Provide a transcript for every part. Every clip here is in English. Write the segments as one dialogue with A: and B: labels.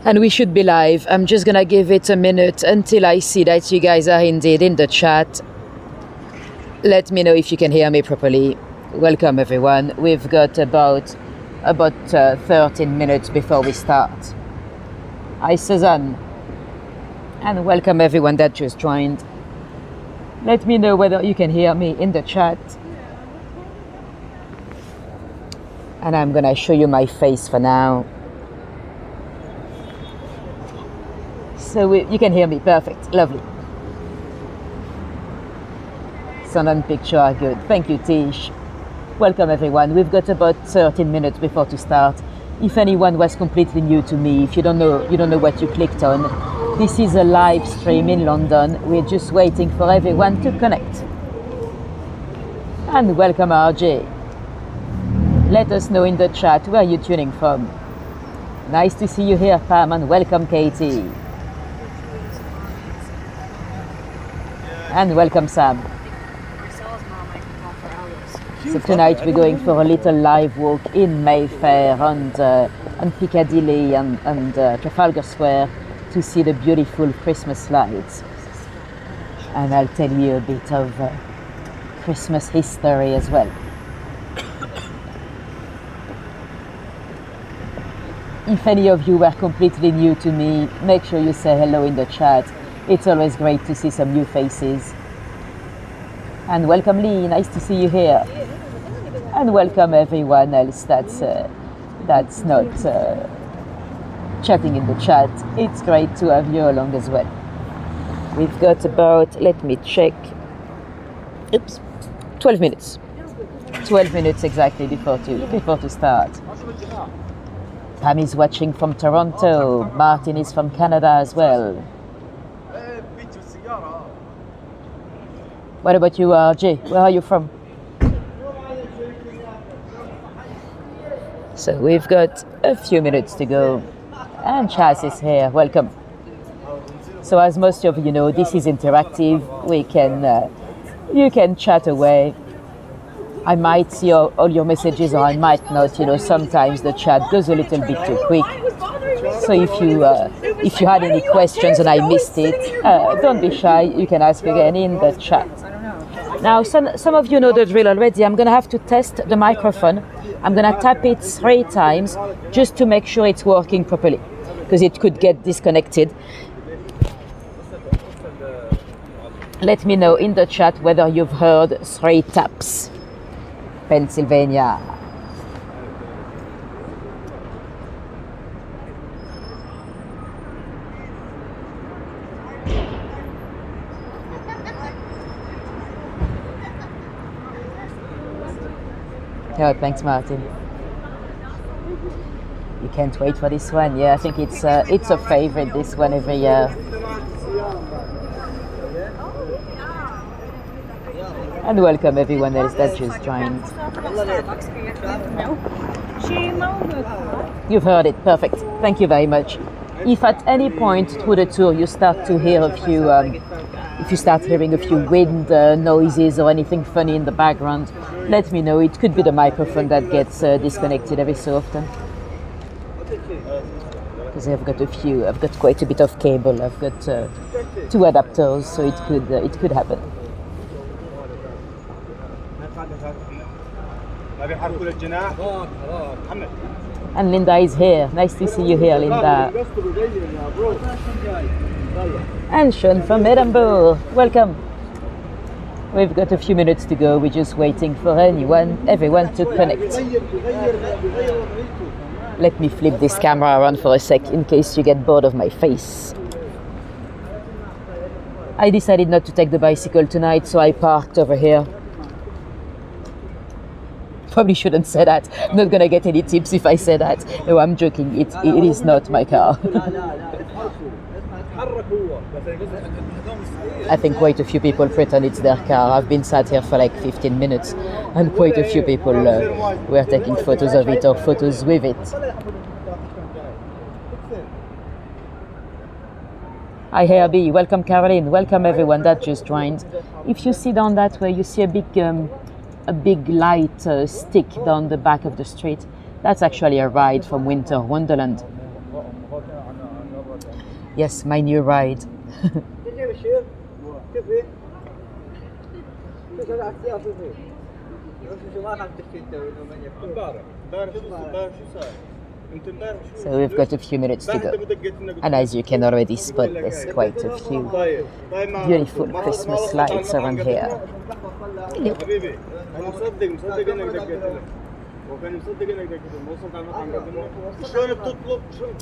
A: And we should be live. I'm just gonna give it a minute until I see that you guys are indeed in the chat. Let me know if you can hear me properly. Welcome everyone. We've got about 13 minutes before we start. Hi Suzanne. And welcome everyone that just joined. Let me know whether you can hear me in the chat. And I'm gonna show you my face for now. So you can hear me, perfect, lovely. Sound and picture are good. Thank you, Tish. Welcome everyone. We've got about 13 minutes before to start. If anyone was completely new to me, if you don't know what you clicked on, this is a live stream in London. We're just waiting for everyone to connect. And welcome RJ. Let us know in the chat where you're tuning from. Nice to see you here, Pam, and welcome Katie. And welcome Sam. So tonight we're going for a little live walk in Mayfair and Piccadilly and Trafalgar Square to see the beautiful Christmas lights. And I'll tell you a bit of Christmas history as well. If any of you were completely new to me, make sure you say hello in the chat. It's always great to see some new faces. And welcome Lee, nice to see you here. And welcome everyone else that's not chatting in the chat. It's great to have you along as well. We've got about, let me check, 12 minutes. 12 minutes exactly before to start. Pam is watching from Toronto. Martin is from Canada as well. What about you, RJ? Where are you from? So we've got a few minutes to go. And Chas is here. Welcome. So as most of you know, this is interactive. You can chat away. I might see all your messages or I might not. Sometimes the chat goes a little bit too quick. So if you had any questions and I missed it, don't be shy. You can ask again in the chat. Now, some of you know the drill already. I'm going to have to test the microphone. I'm going to tap it 3 times just to make sure it's working properly, because it could get disconnected. Let me know in the chat whether you've heard 3 taps. Pennsylvania. Oh, thanks, Martin. You can't wait for this one. Yeah, I think it's a favorite, this one, every year. And welcome everyone else that just joined. You've heard it, perfect. Thank you very much. If at any point through the tour you start to hear if you start hearing a few wind noises or anything funny in the background, let me know. It could be the microphone that gets disconnected every so often. Because I've got quite a bit of cable. I've got 2 adapters, so it could happen. And Linda is here. Nice to see you here, Linda. And Sean from Edinburgh. Welcome. We've got a few minutes to go. We're just waiting for everyone to connect. Let me flip this camera around for a sec in case you get bored of my face. I decided not to take the bicycle tonight, so I parked over here. Probably shouldn't say that. I'm not gonna get any tips if I say that. No, I'm joking. It is not my car. I think quite a few people pretend it's their car. I've been sat here for like 15 minutes and quite a few people were taking photos of it or photos with it. Hi Herbie, welcome Caroline, welcome everyone that just joined. If you see down that way, you see a big light stick down the back of the street. That's actually a ride from Winter Wonderland. Yes, my new ride. So we've got a few minutes to go. And as you can already spot, there's quite a few beautiful Christmas lights around here. Hello.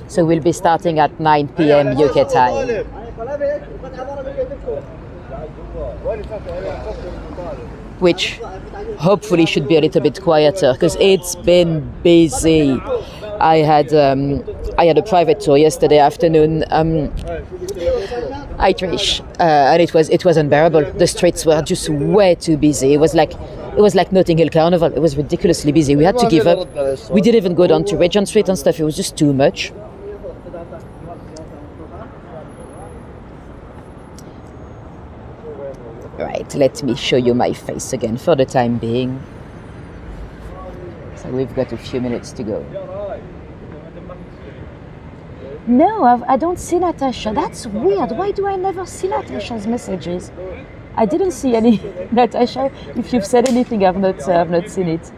A: So we'll be starting at 9 p.m. UK time, which hopefully should be a little bit quieter because it's been busy. I had a private tour yesterday afternoon. Hi Trish, and it was unbearable. The streets were just way too busy. It was like Notting Hill Carnival. It was ridiculously busy. We had to give up. We didn't even go down to Regent Street and stuff. It was just too much. Right, let me show you my face again for the time being. So we've got a few minutes to go. No, I don't see Natasha. That's weird. Why do I never see Natasha's messages? I didn't see any Natasha. If you've said anything, I've not seen it.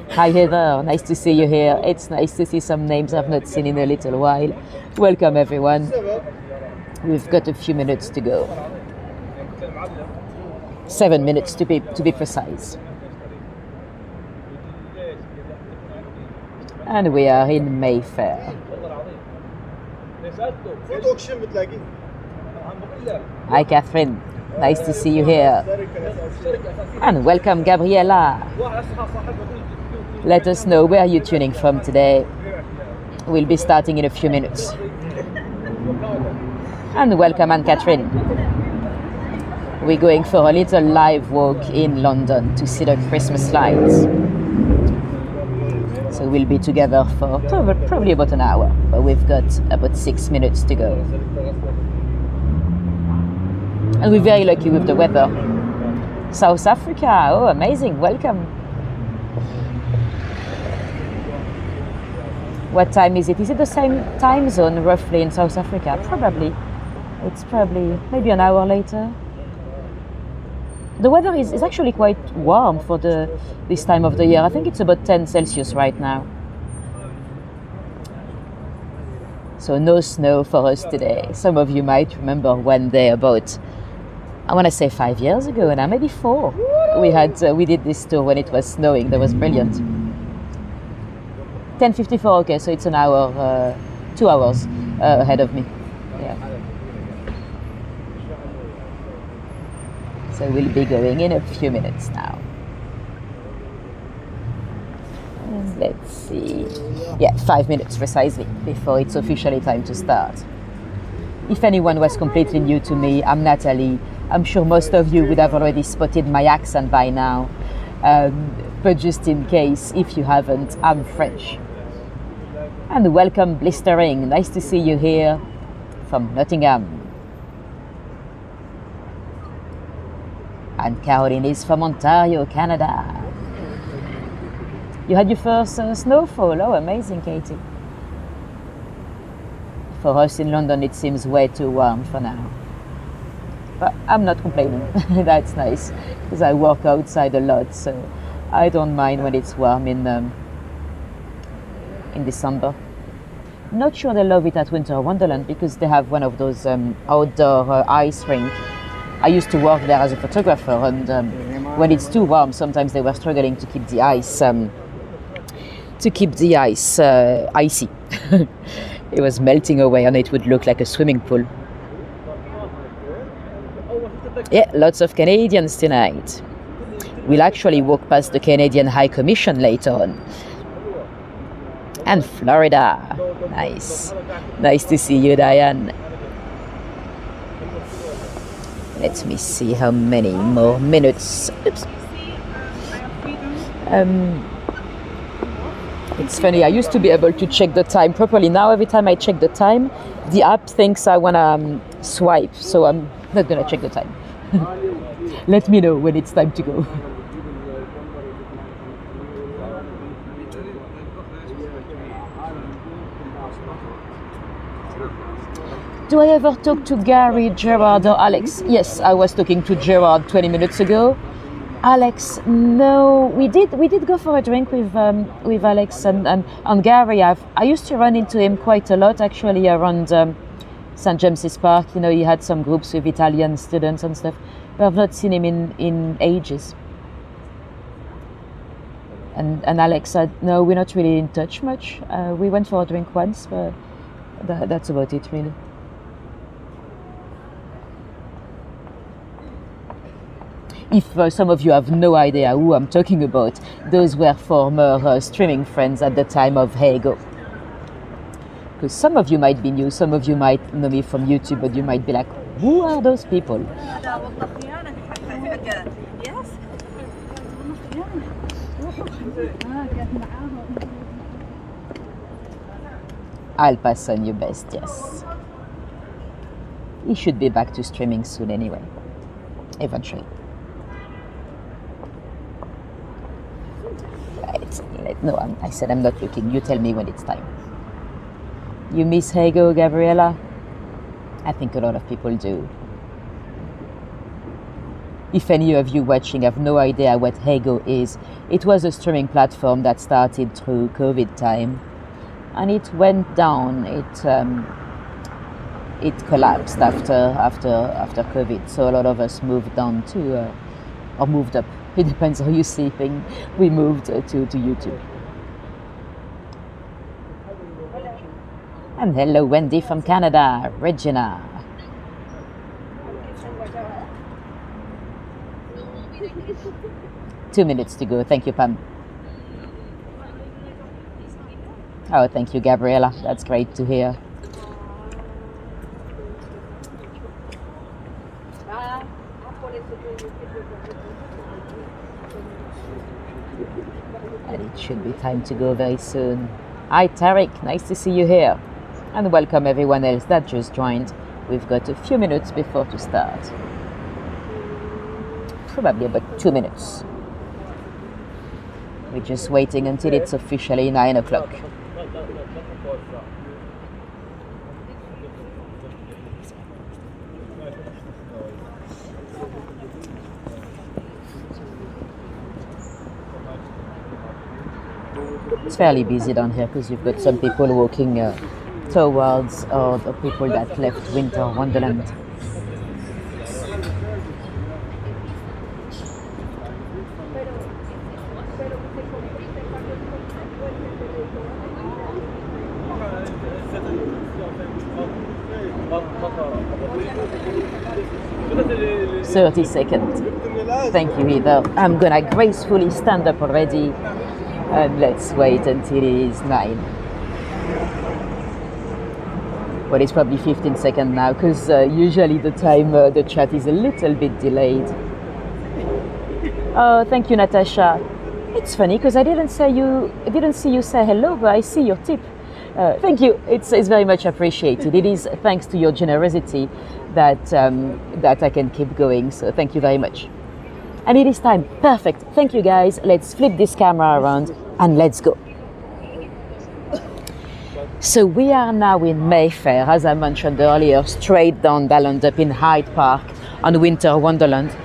A: Hi Heather, nice to see you here. It's nice to see some names I've not seen in a little while. Welcome everyone. We've got a few minutes to go. 7 minutes to be precise. And we are in Mayfair. Hi Catherine, nice to see you here. And welcome Gabriella. Let us know where you're tuning from today. We'll be starting in a few minutes. And welcome Anne-Catherine. We're going for a little live walk in London to see the Christmas lights. So we'll be together for probably about an hour, but we've got about 6 minutes to go. And we're very lucky with the weather. South Africa, oh amazing, welcome. What time is it? Is it the same time zone roughly in South Africa? Probably. It's probably maybe an hour later. The weather is actually quite warm for this time of the year. I think it's about 10 Celsius right now. So no snow for us today. Some of you might remember one day about, I want to say 5 years ago now, maybe 4. We did this tour when it was snowing. That was brilliant. 10:54, okay, so it's an hour, 2 hours ahead of me. Yeah. So we'll be going in a few minutes now. And let's see. Yeah, 5 minutes precisely before it's officially time to start. If anyone was completely new to me, I'm Nathalie. I'm sure most of you would have already spotted my accent by now. But just in case, if you haven't, I'm French. And welcome Blistering. Nice to see you here from Nottingham. And Caroline is from Ontario, Canada. You had your first snowfall. Oh, amazing, Katie. For us in London, it seems way too warm for now. But I'm not complaining. That's nice, because I walk outside a lot, so I don't mind when it's warm in December. Not sure they love it at Winter Wonderland, because they have one of those outdoor ice rink. I used to work there as a photographer, and when it's too warm, sometimes they were struggling to keep the ice icy. It was melting away, and it would look like a swimming pool. Yeah, lots of Canadians tonight. We'll actually walk past the Canadian High Commission later on. And Florida. Nice. Nice to see you, Diane. Let me see how many more minutes. Oops. It's funny, I used to be able to check the time properly. Now every time I check the time, the app thinks I want to swipe, so I'm not going to check the time. Let me know when it's time to go. Do I ever talk to Gary, Gerard, or Alex? Yes, I was talking to Gerard 20 minutes ago. Alex, no, we did go for a drink with Alex and Gary. I used to run into him quite a lot actually around St. James's Park. You know, he had some groups with Italian students and stuff, but I've not seen him in ages. And Alex said, no, we're not really in touch much. We went for a drink once, but that's about it really. If some of you have no idea who I'm talking about, those were former streaming friends at the time of Hego. Because some of you might be new, some of you might know me from YouTube, but you might be like, who are those people?
B: Yes.
A: I'll pass on your best, yes. He should be back to streaming soon anyway, eventually. No, I said I'm not looking. You tell me when it's time. You miss Hego, Gabriella? I think a lot of people do. If any of you watching have no idea what Hego is, it was a streaming platform that started through COVID time, and it went down. It collapsed after COVID. So a lot of us moved down to, or moved up. It depends how you're sleeping. We moved to YouTube. And hello, Wendy from Canada, Regina. Two minutes to go. Thank you, Pam. Oh, thank you, Gabriella. That's great to hear. And it should be time to go very soon. Hi, Tarek. Nice to see you here. And welcome everyone else that just joined. We've got a few minutes before to start. Probably about 2 minutes. We're just waiting until it's officially 9 o'clock. It's fairly busy down here because you've got some people walking towards the people that left Winter Wonderland. "30 seconds. Thank you, Heather. I'm gonna gracefully stand up already, and let's wait until it is 9. Well, it's probably 15 seconds now, because usually the time the chat is a little bit delayed. Oh, thank you, Natasha. It's funny because I didn't see you say hello, but I see your tip. Thank you. It's very much appreciated. It is thanks to your generosity that I can keep going. So thank you very much. And it is time. Perfect. Thank you, guys. Let's flip this camera around and let's go. So we are now in Mayfair, as I mentioned earlier, straight down Dalland up in Hyde Park on Winter Wonderland.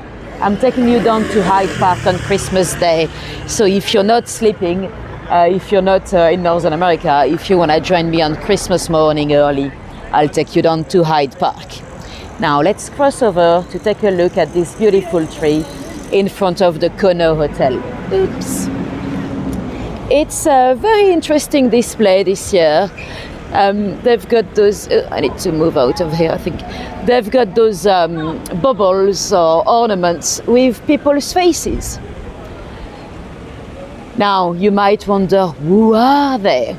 A: I'm taking you down to Hyde Park on Christmas Day. So if you're not sleeping, if you're not in Northern America, if you want to join me on Christmas morning early, I'll take you down to Hyde Park. Now let's cross over to take a look at this beautiful tree in front of the Kono Hotel. Oops. It's a very interesting display this year. They've got those, I need to move out of here, I think. They've got those bubbles or ornaments with people's faces. Now, you might wonder, who are they?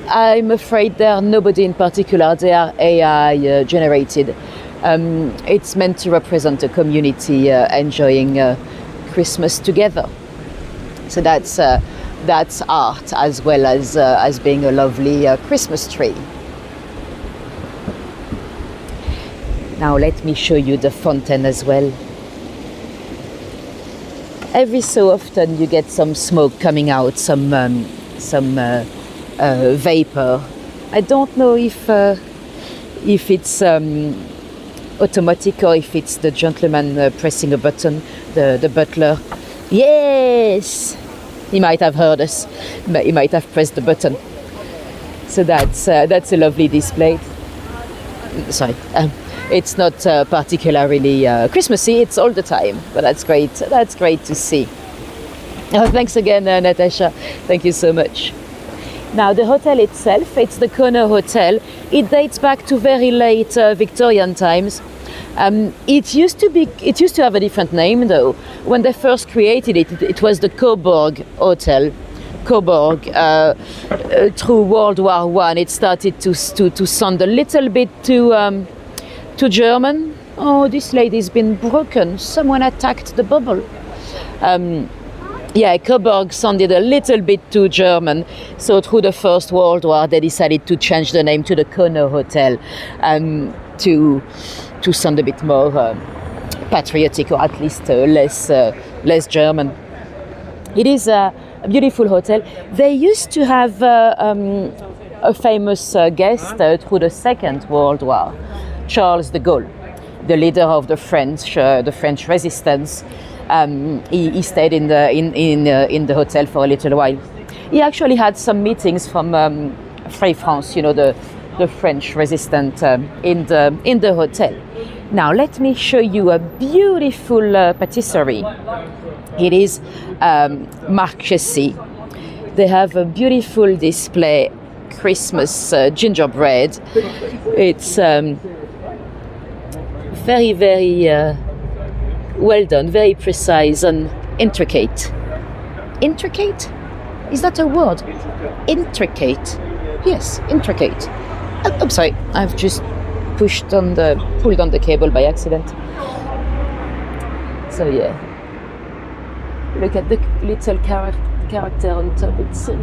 A: I'm afraid they are nobody in particular. They are AI generated. It's meant to represent a community enjoying Christmas together. So that's art as well as being a lovely Christmas tree. Now let me show you the fountain as well. Every so often you get some smoke coming out, some vapor. I don't know if it's automatic or if it's the gentleman pressing a button, the butler. Yes, he might have heard us, but he might have pressed the button. So that's a lovely display. Sorry, it's not particularly Christmassy. It's all the time, but that's great. That's great to see. Oh, thanks again, Natasha. Thank you so much. Now the hotel itself, it's the Connor Hotel. It dates back to very late Victorian times. It used to have a different name though. When they first created it, it was the Coburg Hotel. Coburg. Through World War I, it started to sound a little bit too German. Oh, this lady's been broken. Someone attacked the bubble. Yeah, Coburg sounded a little bit too German. So through the First World War, they decided to change the name to the Connor Hotel to sound a bit more patriotic, or at least less German. It is a beautiful hotel. They used to have a famous guest through the Second World War, Charles de Gaulle, the leader of the French resistance. He stayed in the hotel for a little while. He actually had some meetings from Free France, the French resistance in the hotel. Now let me show you a beautiful patisserie. It is Marchesi. They have a beautiful display Christmas gingerbread. It's very, very well done, very precise and intricate. Intricate? Is that a word? Intricate. Yes, intricate. I'm sorry, I've just pulled on the cable by accident. So yeah, look at the little character on top. It's so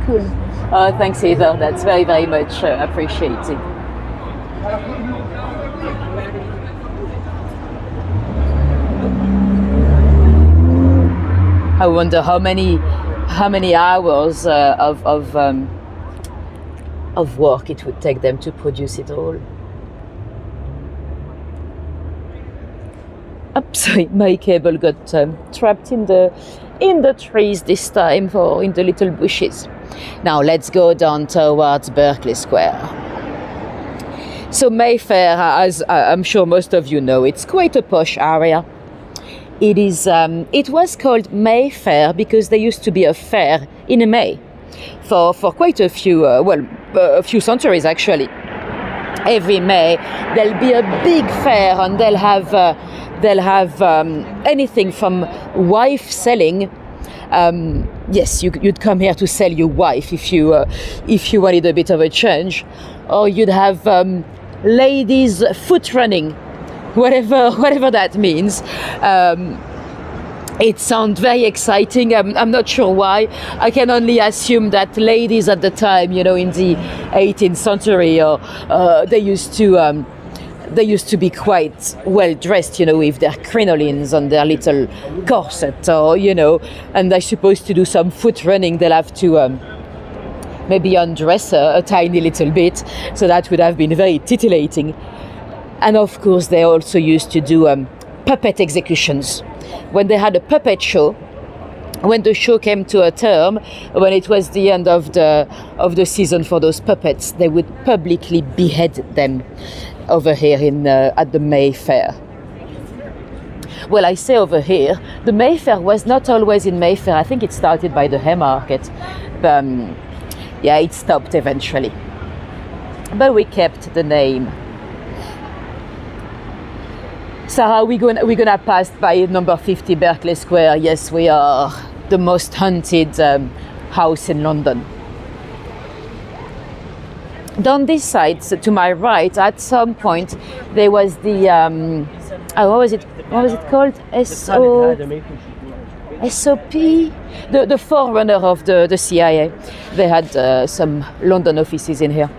A: cool. Oh, thanks, Heather. That's very, very much appreciated. I wonder how many hours of work it would take them to produce it all. Sorry, my cable got trapped in the trees this time, or in the little bushes. Now let's go down towards Berkeley Square. So Mayfair, as I'm sure most of you know, it's quite a posh area. It is. It was called Mayfair because there used to be a fair in May for quite a few a few centuries actually. Every May there'll be a big fair, and they'll have anything from wife selling. Yes, you'd come here to sell your wife if you wanted a bit of a change, or you'd have ladies foot running. Whatever that means. It sounds very exciting. I'm not sure why. I can only assume that ladies at the time, in the 18th century, they used to be quite well dressed, with their crinolines and their little corset, and I suppose to do some foot running, they'll have to maybe undress her a tiny little bit. So that would have been very titillating. And of course, they also used to do puppet executions. When they had a puppet show, when the show came to a term, when it was the end of the season for those puppets, they would publicly behead them over here at the Mayfair. Well, I say over here, the Mayfair was not always in Mayfair. I think it started by the Haymarket. Yeah, it stopped eventually. But we kept the name. Sarah, we're gonna pass by number 50 Berkeley Square. Yes, we are the most haunted house in London. Down this side, so to my right, at some point, there was the what was it called? SOP, the forerunner of the CIA. They had some London offices in here.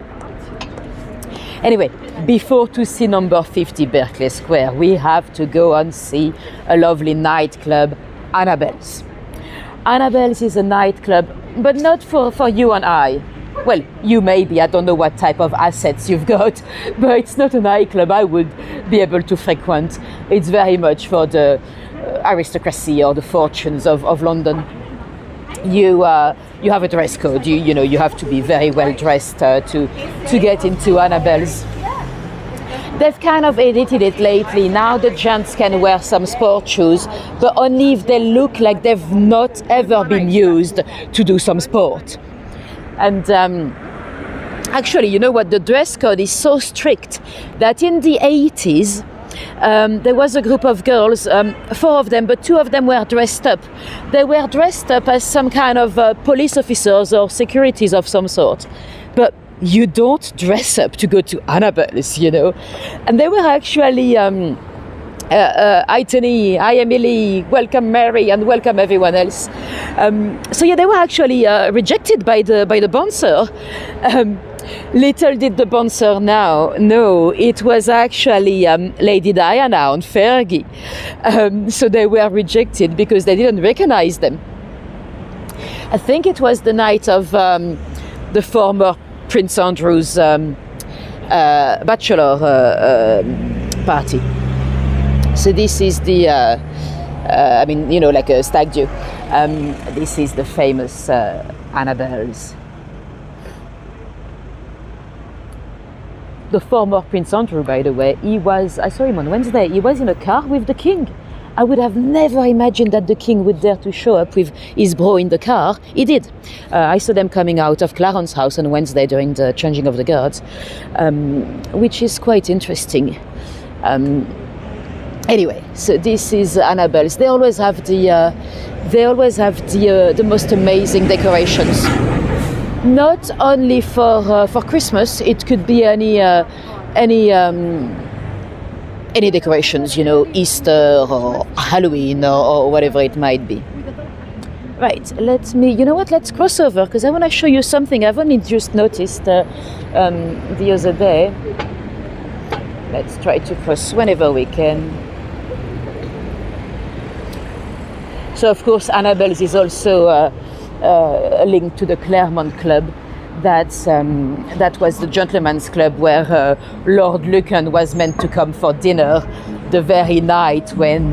A: Anyway, before to see number 50 Berkeley Square, we have to go and see a lovely nightclub, Annabelle's. Annabelle's is a nightclub, but not for you and I. well, you maybe, I don't know what type of assets you've got, but it's not a nightclub I would be able to frequent. It's very much for the aristocracy or the fortunes of London. You have a dress code. You have to be very well dressed to get into Annabelle's. They've kind of edited it lately. Now the gents can wear some sport shoes, but only if they look like they've not ever been used to do some sport. And actually, you know what? The dress code is so strict that in the 80s, there was a group of girls, 4 of them, but 2 of them were dressed up. They were dressed up as some kind of police officers or securities of some sort. But you don't dress up to go to Annabelle's, And they were actually, hi Tony, hi Emily, welcome Mary, and welcome everyone else. They were actually rejected by the bouncer. Little did the bouncer now know it was actually Lady Diana and Fergie. So they were rejected because they didn't recognize them. I think it was the night of the former Prince Andrew's bachelor party. So this is the, like a stag do. This is the famous Annabelle's. The former Prince Andrew, by the way, I saw him on Wednesday, he was in a car with the King. I would have never imagined that the King would dare to show up with his bro in the car. He did. I saw them coming out of Clarence's house on Wednesday during the changing of the guards, which is quite interesting. Anyway, so this is Annabelle's. They always have the most amazing decorations. Not only for Christmas, it could be any decorations, Easter or Halloween or whatever it might be. Right, let's cross over because I want to show you something I've only just noticed the other day. Let's try to cross whenever we can. So of course Annabelle's is also linked to the Claremont Club. That was the gentleman's club where Lord Lucan was meant to come for dinner the very night when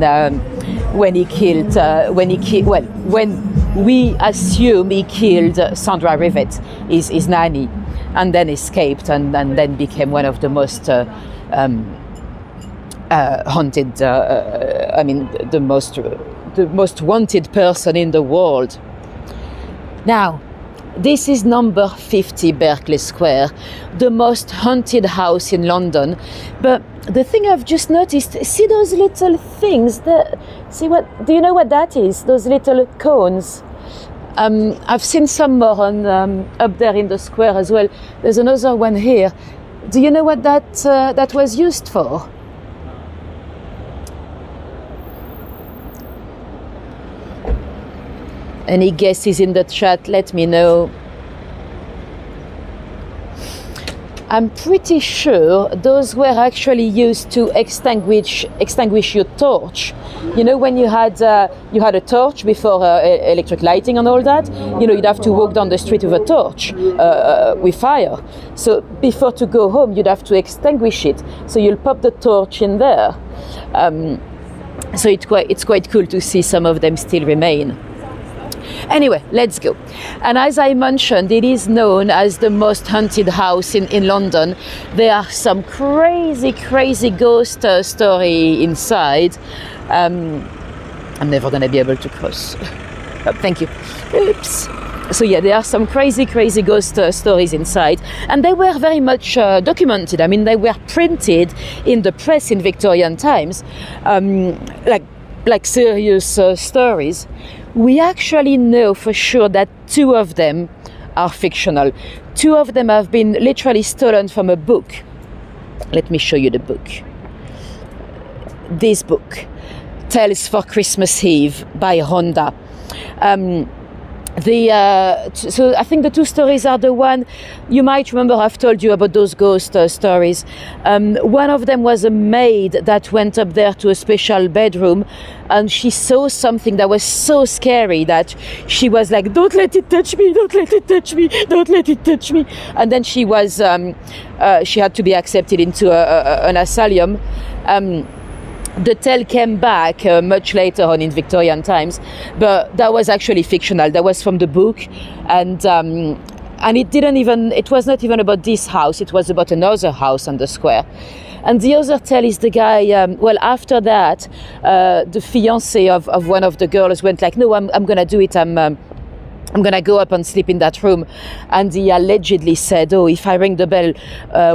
A: we assume he killed Sandra Rivet, his nanny, and then escaped and then became one of the most haunted, the most wanted person in the world. Now, this is number 50 Berkeley Square, the most haunted house in London. But the thing I've just noticed, see those little things? Do you know what that is? Those little cones. I've seen some more up there in the square as well. There's another one here. Do you know what that was used for? Any guesses in the chat? Let me know. I'm pretty sure those were actually used to extinguish your torch. When you had a torch before electric lighting and all that, you'd have to walk down the street with a torch with fire. So before to go home, you'd have to extinguish it. So you'll pop the torch in there. So it's quite cool to see some of them still remain. Anyway, let's go. And as I mentioned, it is known as the most haunted house in London. There are some crazy ghost story inside. I'm never going to be able to cross. Oh, thank you. Oops. So yeah, there are some crazy ghost stories inside, and they were very much documented. I mean, they were printed in the press in Victorian times, like serious stories. We actually know for sure that 2 of them are fictional. 2 of them have been literally stolen from a book. Let me show you the book. This book, Tales for Christmas Eve by Honda. So I think the two stories are the one you might remember. I've told you about those ghost stories. One of them was a maid that went up there to a special bedroom, and she saw something that was so scary that she was like, "Don't let it touch me! Don't let it touch me! Don't let it touch me!" And then she had to be accepted into an asylum. The tale came back much later on in Victorian times, but that was actually fictional. That was from the book, and it was not even about this house. It was about another house on the square. And the other tale is the guy. After that, the fiancé of one of the girls went like, "No, I'm gonna do it. I'm gonna go up and sleep in that room." And he allegedly said, "Oh, if I ring the bell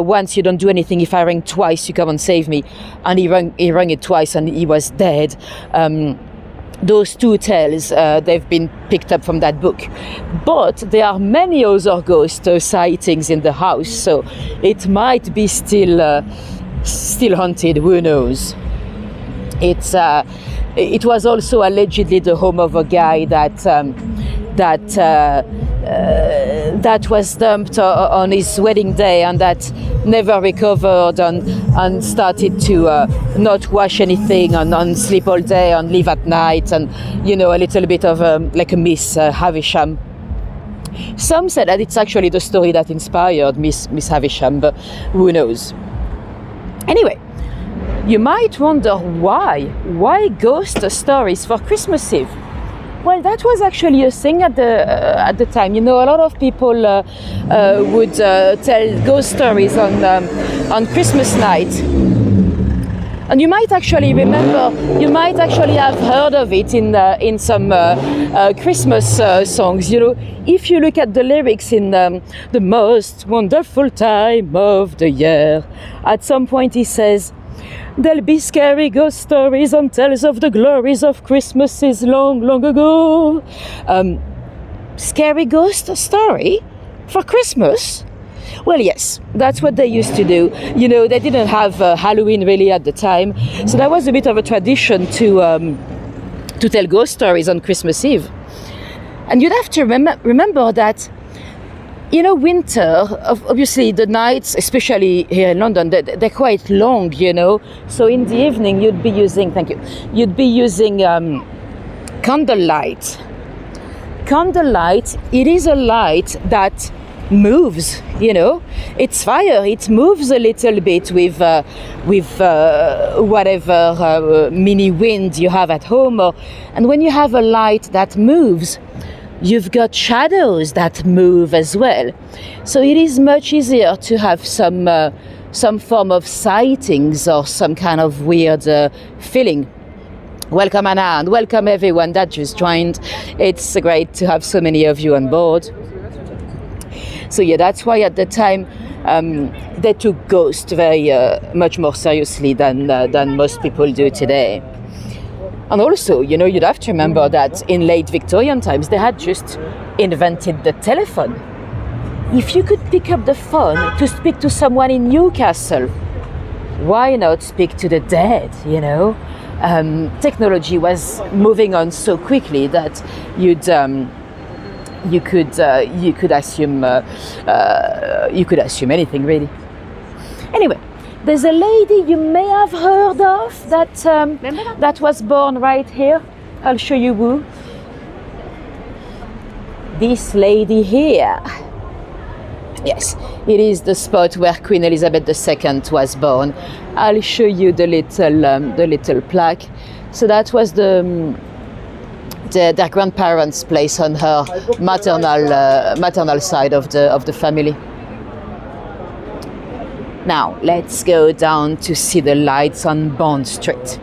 A: once, you don't do anything. If I ring twice, you come and save me." And he rang it twice, and he was dead. Those two tales, they've been picked up from that book. But there are many other ghost sightings in the house, so it might be still haunted. Who knows? It was also allegedly the home of a guy that was dumped on his wedding day, and that never recovered, and started to not wash anything, and sleep all day and leave at night, and a little bit of like a Miss Havisham. Some said that it's actually the story that inspired Miss Havisham, but who knows? Anyway, you might wonder why ghost stories for Christmas Eve. Well, that was actually a thing at the time. A lot of people would tell ghost stories on Christmas night. And you might actually have heard of it in some Christmas songs. If you look at the lyrics in the most wonderful time of the year, at some point he says, "There'll be scary ghost stories and tales of the glories of Christmases long, long ago." Scary ghost story for Christmas? Well, yes, that's what they used to do. They didn't have Halloween really at the time, so that was a bit of a tradition to tell ghost stories on Christmas Eve. And you'd have to remember that winter, obviously the nights, especially here in London, they're quite long, So in the evening, you'd be using candlelight. Candlelight, it is a light that moves, It's fire. It moves a little bit with whatever mini wind you have at home. And when you have a light that moves, you've got shadows that move as well. So it is much easier to have some form of sightings or some kind of weird feeling. Welcome, Anna, and welcome everyone that just joined. It's great to have so many of you on board. So yeah, that's why at the time they took ghosts very much more seriously than most people do today. And also, you'd have to remember that in late Victorian times, they had just invented the telephone. If you could pick up the phone to speak to someone in Newcastle, why not speak to the dead, Technology was moving on so quickly that you could assume anything, really. Anyway, there's a lady you may have heard of that was born right here. I'll show you who. This lady here. Yes, it is the spot where Queen Elizabeth II was born. I'll show you the little plaque. So that was their grandparents' place on her maternal side of the family. Now, let's go down to see the lights on Bond Street.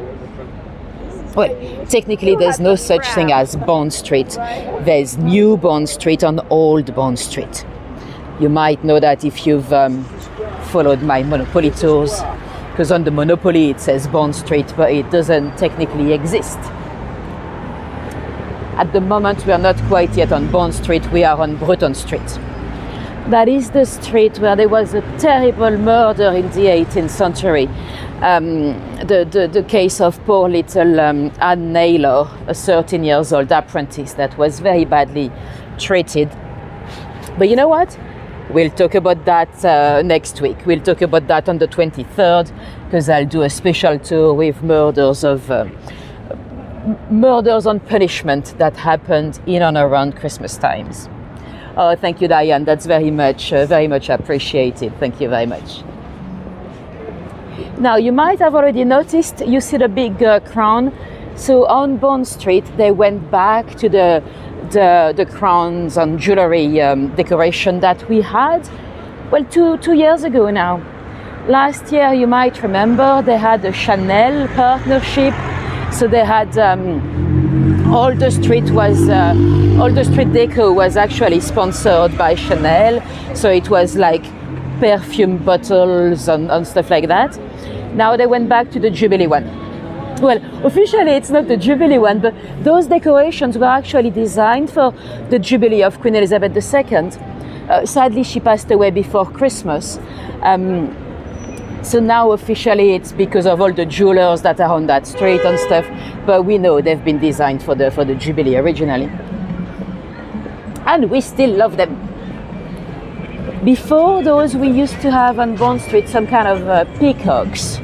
A: Well, technically there's no such thing as Bond Street. There's New Bond Street and Old Bond Street. You might know that if you've followed my Monopoly tours, because on the Monopoly it says Bond Street, but it doesn't technically exist. At the moment we are not quite yet on Bond Street, we are on Bruton Street. That is the street where there was a terrible murder in the 18th century. The case of poor little Anne Naylor, a 13 years old apprentice that was very badly treated. But you know what? We'll talk about that next week. We'll talk about that on the 23rd, because I'll do a special tour with murders on punishment that happened in and around Christmas times. Oh, thank you, Diane. That's very much appreciated. Thank you very much. Now, you might have already noticed, you see the big crown. So on Bond Street, they went back to the crowns and jewelry decoration that we had, well, two years ago now. Last year, you might remember, they had a Chanel partnership. So they had all the street deco was actually sponsored by Chanel. So it was like perfume bottles and stuff like that. Now they went back to the Jubilee one. Well, officially it's not the Jubilee one, but those decorations were actually designed for the Jubilee of Queen Elizabeth II. Sadly, she passed away before Christmas. So now officially it's because of all the jewelers that are on that street and stuff, but we know they've been designed for the Jubilee originally. And we still love them. Before those, we used to have on Bond Street some kind of peacocks.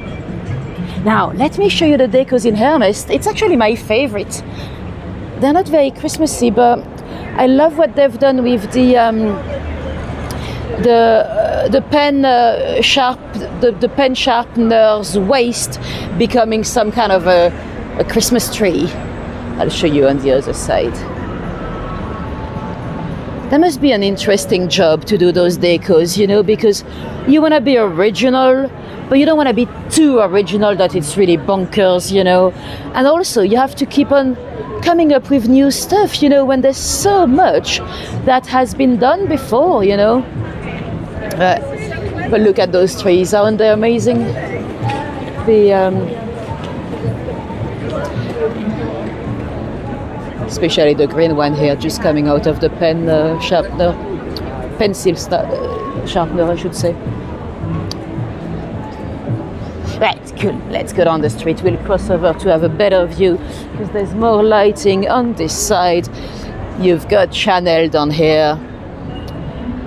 A: Now, let me show you the decos in Hermes. It's actually my favorite. They're not very Christmassy, but I love what they've done with the pen sharpener's waist becoming some kind of a Christmas tree. I'll show you on the other side. That must be an interesting job to do those decos, you know, because you want to be original, but you don't want to be too original that it's really bonkers, you know. And also you have to keep on coming up with new stuff, you know, when there's so much that has been done before, you know. But look at those trees, aren't they amazing? Especially the green one here, just coming out of the pencil sharpener, I should say. Right, cool. Let's go down the street. We'll cross over to have a better view, because there's more lighting on this side. You've got Chanel down here.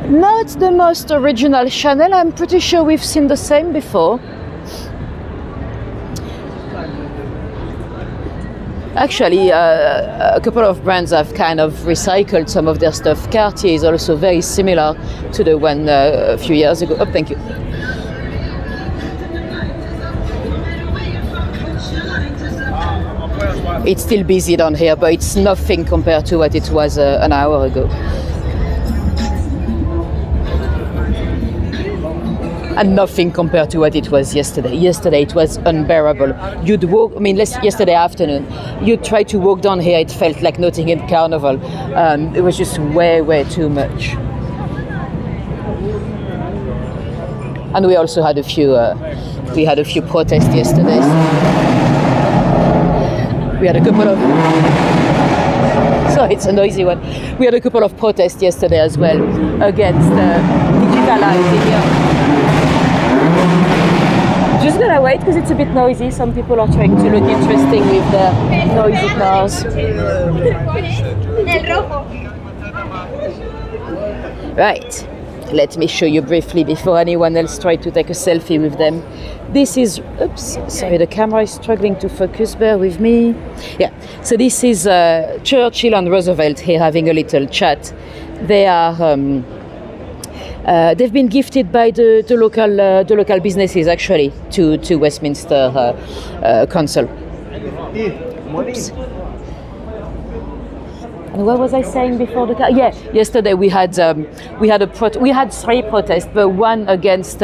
A: Not the most original Chanel. I'm pretty sure we've seen the same before. Actually, a couple of brands have kind of recycled some of their stuff. Cartier is also very similar to the one a few years ago. Oh, thank you. It's still busy down here, but it's nothing compared to what it was an hour ago. And nothing compared to what it was yesterday. Yesterday it was unbearable. You'd walk, yesterday afternoon, you'd try to walk down here, it felt like Nottingham Carnival. It was just way too much. And we also had a few protests yesterday. We had a couple of... Sorry, it's a noisy one. We had a couple of protests yesterday as well against digital ID. Just gonna wait because it's a bit noisy. Some people are trying to look interesting with their noisy cars. Right, let me show you briefly before anyone else tries to take a selfie with them. This is, oops, sorry, the camera is struggling to focus, bear with me. Yeah, so this is Churchill and Roosevelt here having a little chat. They are, they've been gifted by the local businesses actually to Westminster Council. Oops. And what was I saying before the car? Yeah, yesterday we had three protests, but one against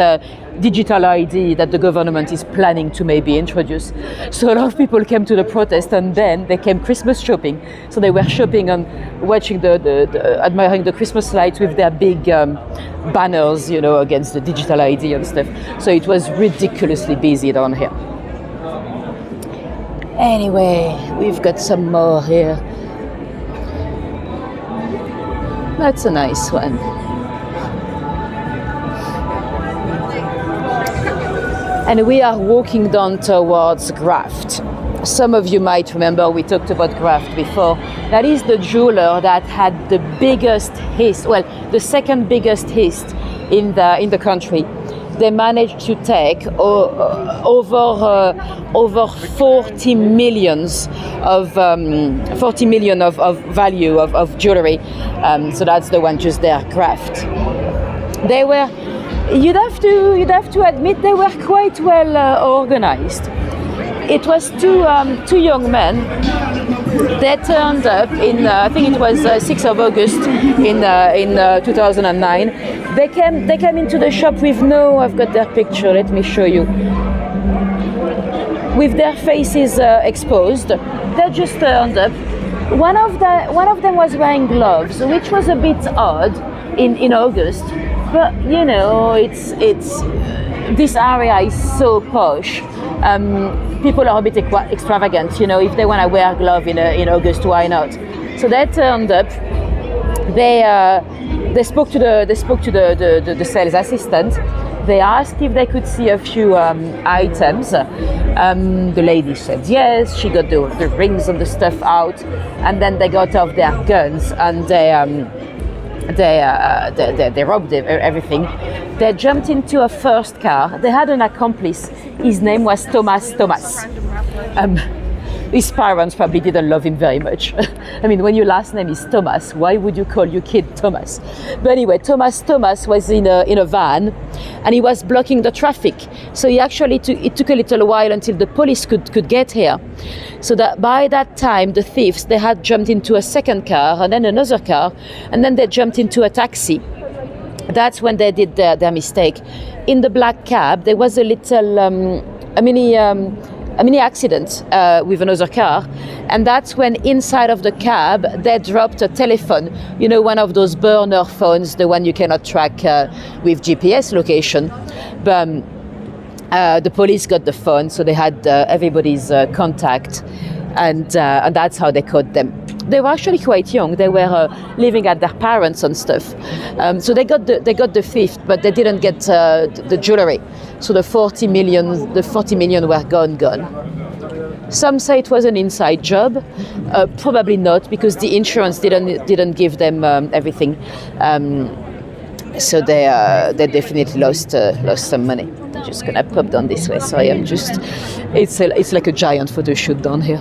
A: digital ID that the government is planning to maybe introduce. So a lot of people came to the protest, and then they came Christmas shopping. So they were shopping and watching admiring the Christmas lights with their big banners, you know, against the digital ID and stuff. So it was ridiculously busy down here. Anyway, we've got some more here. That's a nice one. And we are walking down towards Graft. some of you might remember we talked about Graft before. That is the jeweler that had the biggest hit, well, the second biggest hit in the country. They managed to take over 40 million of value of jewelry. So that's the one just there, Graft. They were, you'd have to admit, they were quite well organized. It was two young men. They turned up in I think it was 6th of August in 2009. They came into the shop with I've got their picture. Let me show you. With their faces exposed, they just turned up. One of them was wearing gloves, which was a bit odd in August. But you know, it's this area is so posh. People are a bit extravagant, you know. If they want to wear a glove in August, why not? So they turned up. They spoke to the sales assistant. They asked if they could see a few items. The lady said yes. She got the rings and the stuff out, and then they got off their guns and they robbed everything. They jumped into a first car. They had an accomplice. His name was Thomas. His parents probably didn't love him very much. I mean, when your last name is Thomas, why would you call your kid Thomas? But anyway, Thomas was in a van, and he was blocking the traffic. So it took a little while until the police could get here. So that by that time, the thieves, they had jumped into a second car, and then another car, and then they jumped into a taxi. That's when they did their mistake. In the black cab, there was a little a mini accident with another car, and that's when inside of the cab they dropped a telephone. You know, one of those burner phones, the one you cannot track with GPS location. But the police got the phone, so they had everybody's contact, and that's how they caught them. They were actually quite young. They were living at their parents and stuff. So they got the thief, but they didn't get the jewelry. So the 40 million were gone. Some say it was an inside job. Probably not, because the insurance didn't give them everything. So they definitely lost some money. I'm just gonna pop down this way. Sorry, it's like a giant photo shoot down here.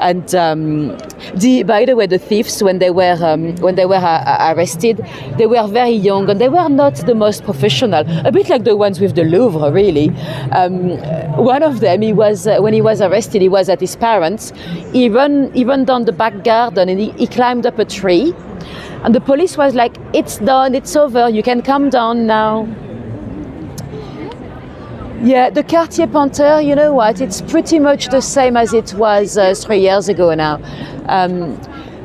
A: And by the way, the thieves, when they were arrested, they were very young and they were not the most professional. A bit like the ones with the Louvre, really. One of them, when he was arrested, he was at his parents'. He ran down the back garden and he climbed up a tree. And the police was like, "It's done, it's over. You can come down now." Yeah, the Cartier Panthère, you know what, it's pretty much the same as it was 3 years ago now.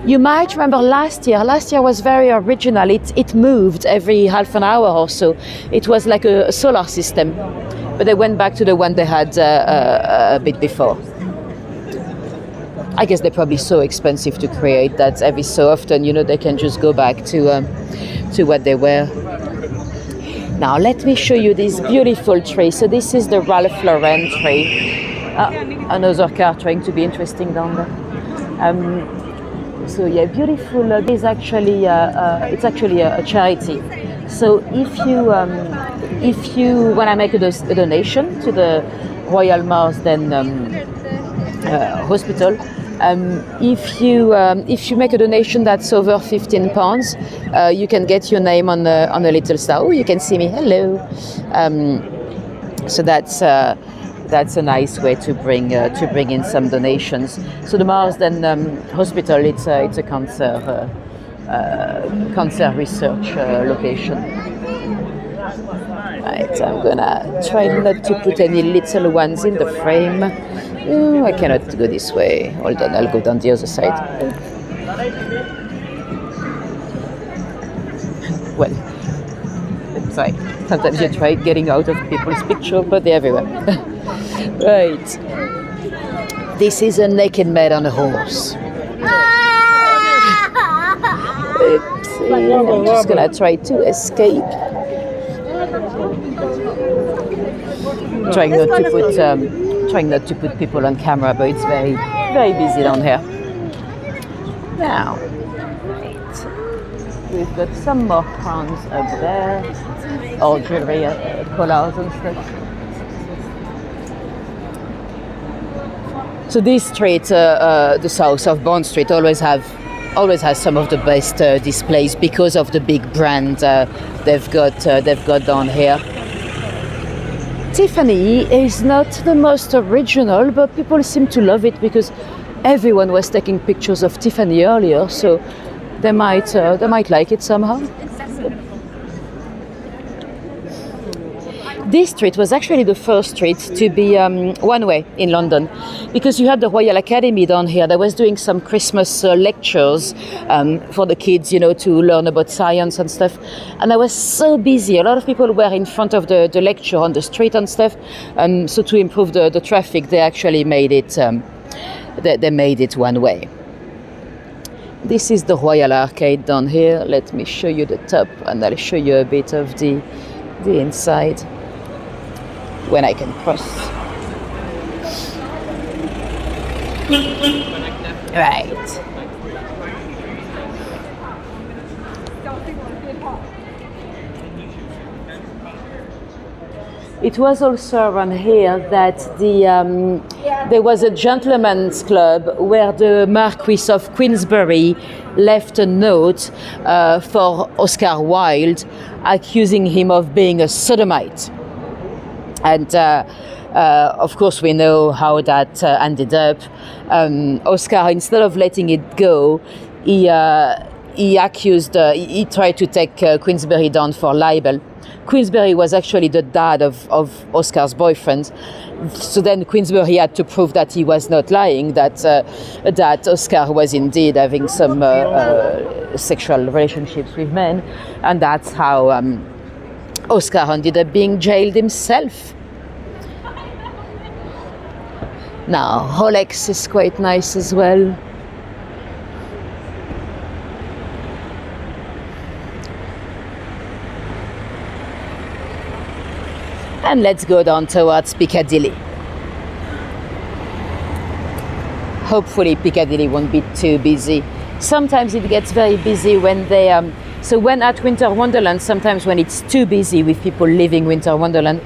A: You might remember last year was very original. It moved every half an hour or so. It was like a solar system, but they went back to the one they had a bit before. I guess they're probably so expensive to create that every so often, you know, they can just go back to what they were. Now let me show you this beautiful tree. So this is the Ralph Lauren tree. Another car trying to be interesting down there. So yeah, beautiful. It's actually a charity. So if you want to make a donation to the Royal Marsden Hospital, if you make a donation that's over £15, you can get your name on a little star. Oh, you can see me. Hello. So that's a nice way to bring in some donations. So the Marsden Hospital, it's a cancer research location. Right, I'm gonna try not to put any little ones in the frame. Oh, I cannot go this way. Hold on, I'll go down the other side. Well, it's like sometimes you try getting out of people's picture, but they're everywhere. Right. This is a naked man on a horse. I'm just gonna try to escape. Trying not trying not to put people on camera, but it's very, very busy down here. Now, we've got some more crowns up there, all jewelry, collars and stuff. So this street, the south of Bond Street, always has some of the best displays because of the big brand they've got down here. Tiffany is not the most original, but people seem to love it because everyone was taking pictures of Tiffany earlier, so they might like it somehow. This street was actually the first street to be one way in London, because you had the Royal Academy down here that was doing some Christmas lectures for the kids, to learn about science and stuff. And I was so busy. A lot of people were in front of the lecture on the street and stuff. So to improve the traffic, they actually made it. They made it one way. This is the Royal Arcade down here. Let me show you the top, and I'll show you a bit of the inside when I can cross. Right. It was also around here that there was a gentleman's club where the Marquis of Queensberry left a note for Oscar Wilde, accusing him of being a sodomite. And of course, we know how that ended up. Oscar, instead of letting it go, he tried to take Queensberry down for libel. Queensberry was actually the dad of Oscar's boyfriend. So then Queensberry had to prove that he was not lying, that Oscar was indeed having some sexual relationships with men. And that's how Oscar ended up being jailed himself. Now, Rolex is quite nice as well. And let's go down towards Piccadilly. Hopefully Piccadilly won't be too busy. Sometimes it gets very busy when they... So when at Winter Wonderland, sometimes when it's too busy with people leaving Winter Wonderland,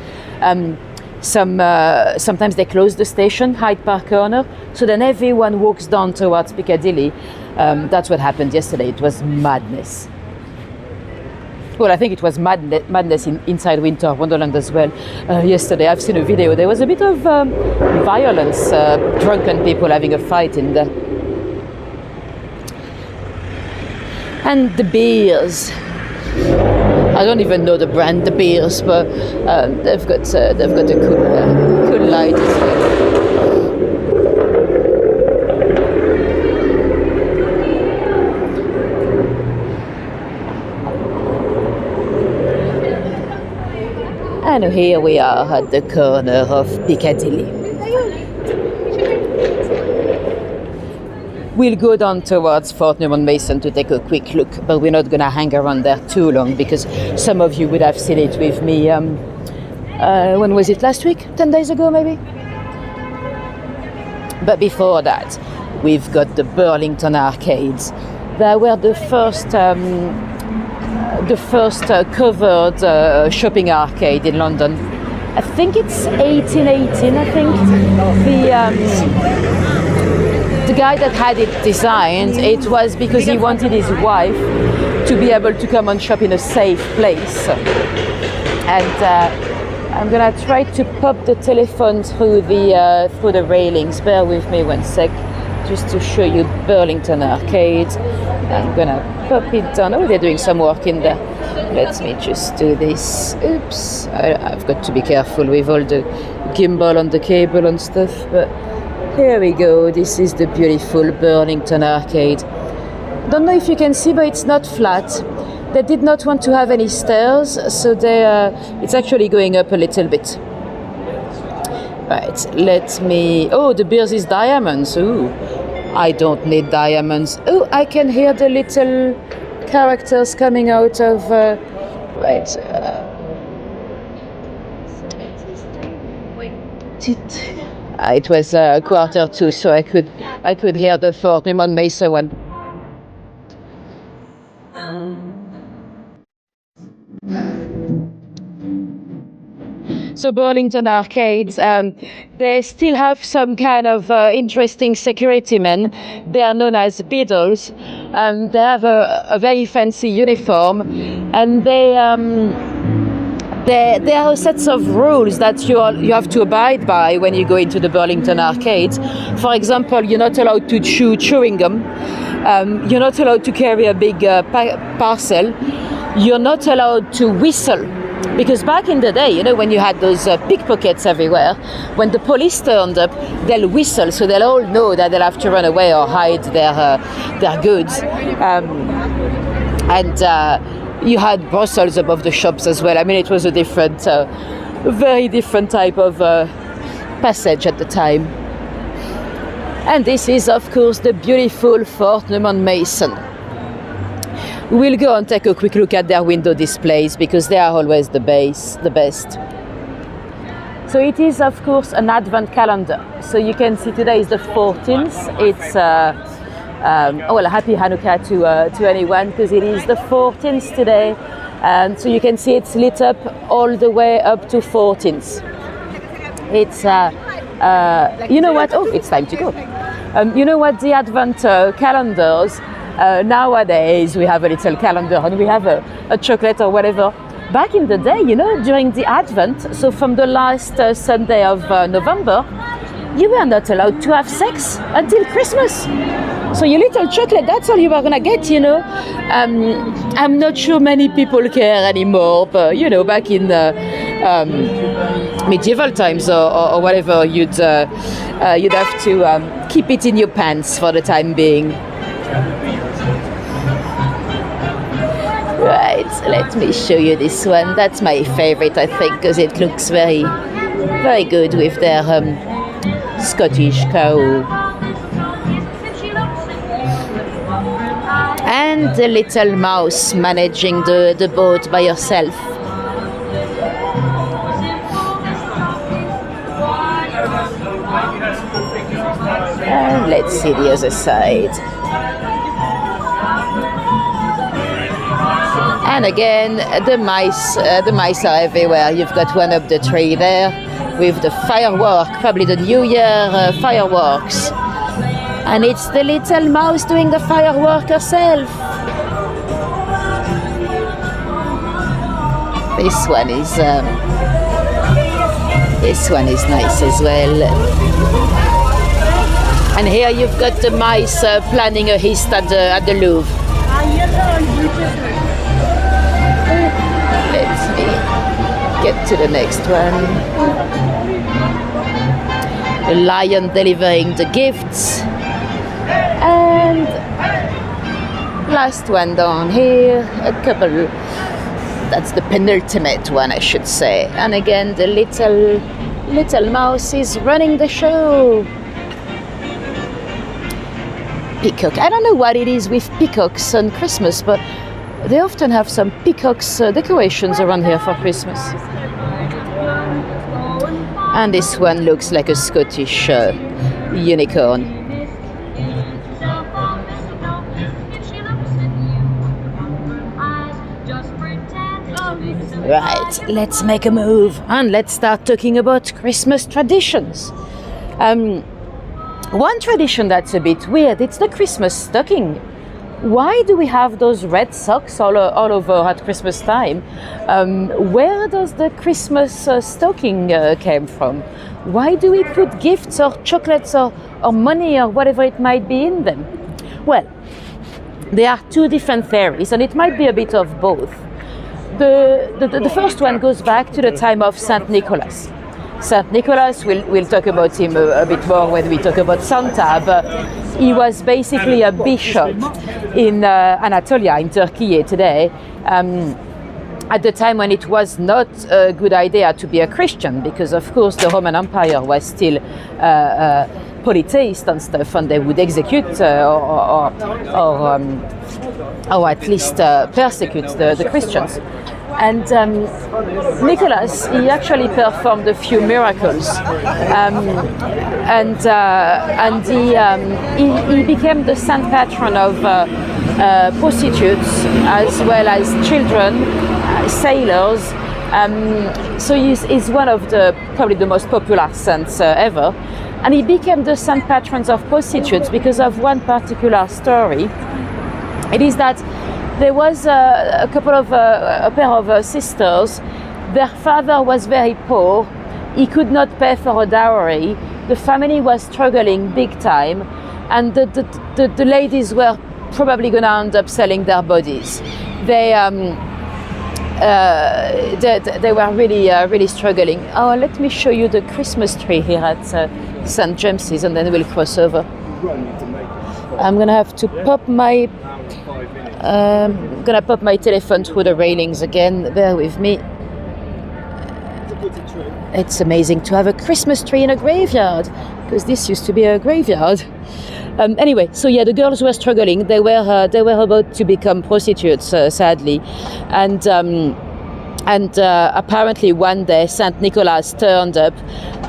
A: sometimes they close the station, Hyde Park Corner, so then everyone walks down towards Piccadilly. That's what happened yesterday. It was madness. Well, I think it was madness inside Winter Wonderland as well. Yesterday, I've seen a video. There was a bit of violence, drunken people having a fight in there. And the beers. I don't even know the brand, the beers, but they've got a cool light as well. And here we are at the corner of Piccadilly. We'll go down towards Fortnum&Mason to take a quick look, but we're not going to hang around there too long because some of you would have seen it with me. When was it? Last week? 10 days ago, maybe? But before that, we've got the Burlington Arcades. They were the first covered shopping arcade in London. I think it's 1818, I think. The guy that had it designed, it was because he wanted his wife to be able to come and shop in a safe place. And I'm gonna try to pop the telephone through the railings. Bear with me one sec, just to show you Burlington Arcade. I'm gonna pop it down. Oh, they're doing some work in there. Let me just do this. Oops, I've got to be careful with all the gimbal on the cable and stuff, but here we go. This is the beautiful Burlington Arcade. Don't know if you can see, but it's not flat. They did not want to have any stairs, so it's actually going up a little bit. Right, let me... Oh, the beers is diamonds. Ooh, I don't need diamonds. Oh, I can hear the little characters coming out of... It was 1:45, so I could hear the Fortnum and Mason one. So Burlington Arcades, they still have some kind of interesting security men. They are known as Beadles. They have a very fancy uniform, and there are sets of rules that you have to abide by when you go into the Burlington Arcades. For example, you're not allowed to chew chewing gum. You're not allowed to carry a big parcel. You're not allowed to whistle. Because back in the day, you know, when you had those pickpockets everywhere, when the police turned up, they'll whistle, so they'll all know that they'll have to run away or hide their goods. You had Brussels above the shops as well. I mean, it was a different, very different type of passage at the time. And this is, of course, the beautiful Fortnum and Mason. We'll go and take a quick look at their window displays because they are always the best. So it is, of course, an advent calendar. So you can see today is the 14th. It's happy Hanukkah to anyone because it is the 14th today. And so you can see it's lit up all the way up to 14th. It's you know what? Oh, it's time to go. You know what? The advent calendars. Nowadays we have a little calendar and we have a chocolate or whatever. Back in the day, you know, during the Advent, so from the last Sunday of November, you were not allowed to have sex until Christmas. So your little chocolate, that's all you were gonna get, you know. I'm not sure many people care anymore, but you know, back in medieval times or whatever, you'd have to keep it in your pants for the time being. Right, let me show you this one. That's my favorite, I think, because it looks very, very good with their Scottish cow. And the little mouse managing the boat by herself. And let's see the other side. And again, the mice are everywhere. You've got one up the tree there with the firework, probably the New Year fireworks. And it's the little mouse doing the firework herself. This one is nice as well. And here you've got the mice planning a heist at the Louvre. Let me get to the next one. The lion delivering the gifts. And last one down here, a couple, that's the penultimate one, I should say. And again, the little mouse is running the show. Peacock. I don't know what it is with peacocks on Christmas, but they often have some peacocks decorations around here for Christmas. And this one looks like a Scottish unicorn. Right, let's make a move and let's start talking about Christmas traditions. One tradition that's a bit weird, it's the Christmas stocking. Why do we have those red socks all over at Christmas time? Where does the Christmas stocking came from? Why do we put gifts or chocolates or money or whatever it might be in them? Well, there are two different theories and it might be a bit of both. The first one goes back to the time of Saint Nicholas. Saint Nicholas, we'll talk about him a bit more when we talk about Santa, but he was basically a bishop in Anatolia, in Turkey today, at the time when it was not a good idea to be a Christian, because of course the Roman Empire was still polytheist and stuff, and they would execute or at least persecute the Christians. And Nicholas, he actually performed a few miracles, and he became the saint patron of prostitutes as well as children, sailors. So he's one of probably the most popular saints ever. And he became the saint patrons of prostitutes because of one particular story. It is that there was a pair of sisters. Their father was very poor. He could not pay for a dowry. The family was struggling big time, and the ladies were probably going to end up selling their bodies. They were really struggling. Oh, let me show you the Christmas tree here at St. James's, and then we'll cross over. I'm gonna have to pop my telephone through the railings again. Bear with me. It's amazing to have a Christmas tree in a graveyard, because this used to be a graveyard. Anyway, so yeah, the girls were struggling. They were about to become prostitutes, sadly, and apparently one day Saint Nicholas turned up,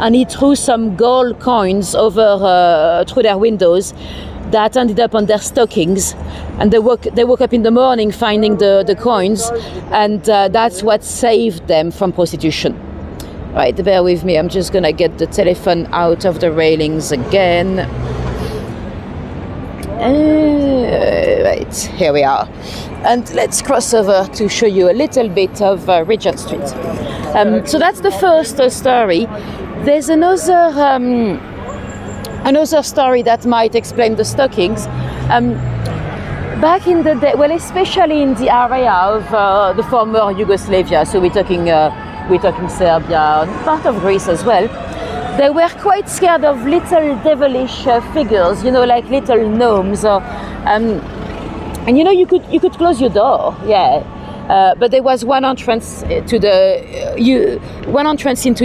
A: and he threw some gold coins over through their windows that ended up on their stockings, and they woke up in the morning finding the coins, and that's what saved them from prostitution. Right, bear with me. I'm just gonna get the telephone out of the railings again. Right, here we are, and let's cross over to show you a little bit of Regent Street. So that's the first story. There's another story that might explain the stockings. Back in the day, well, especially in the area of the former Yugoslavia, so we're talking Serbia, part of Greece as well. They were quite scared of little devilish figures, like little gnomes, and you could close your door, yeah. But there was one entrance into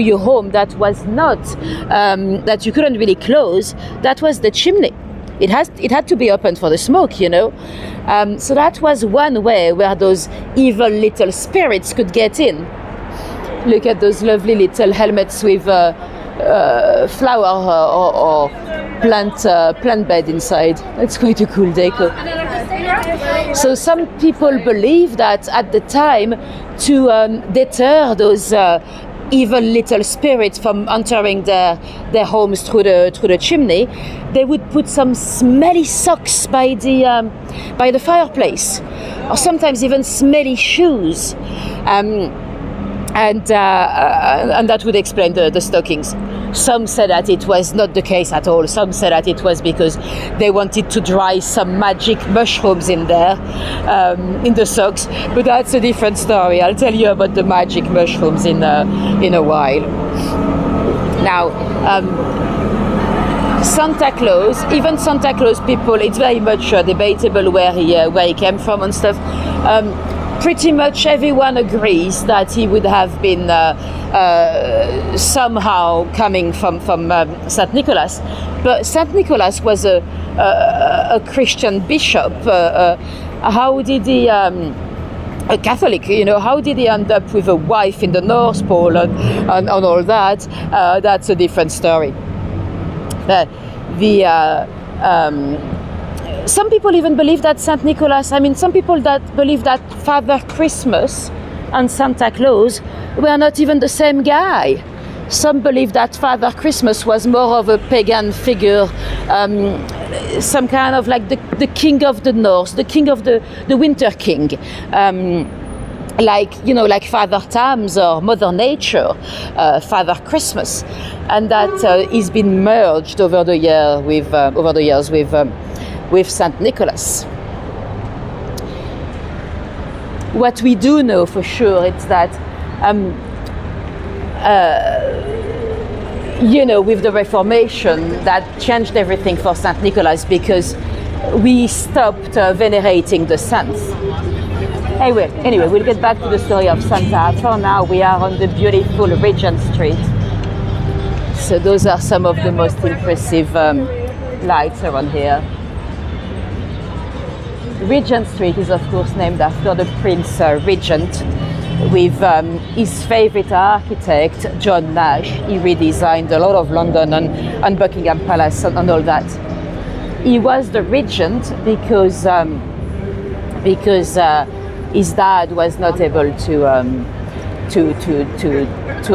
A: your home that was not that you couldn't really close. That was the chimney. It had to be open for the smoke, So that was one way where those evil little spirits could get in. Look at those lovely little helmets with flower or plant bed inside. That's quite a cool deco. So some people believe that at the time, to deter those evil little spirits from entering their homes through the chimney, they would put some smelly socks by the fireplace, or sometimes even smelly shoes. And that would explain the stockings. Some said that it was not the case at all. Some said that it was because they wanted to dry some magic mushrooms in there, in the socks. But that's a different story. I'll tell you about the magic mushrooms in a while. Now, Santa Claus, even Santa Claus people, it's very much debatable where he came from and stuff. Pretty much everyone agrees that he would have been somehow coming from Saint Nicholas. But Saint Nicholas was a Christian bishop. How did he, a Catholic, how did he end up with a wife in the North Pole and all that? That's a different story. Some people even believe that Saint Nicholas, some people that believe that Father Christmas and Santa Claus were not even the same guy. Some believe that Father Christmas was more of a pagan figure, some kind of like the king of the north, the king of the winter king, like Father Thames or Mother Nature, Father Christmas, and that he's been merged over the years with Saint Nicholas. What we do know for sure is that, with the Reformation, that changed everything for Saint Nicholas because we stopped venerating the saints. Anyway, we'll get back to the story of Santa. For now, we are on the beautiful Regent Street. So those are some of the most impressive lights around here. Regent Street is of course named after the Prince Regent, with his favorite architect, John Nash. He redesigned a lot of London and Buckingham Palace and all that. He was the regent because his dad was not able to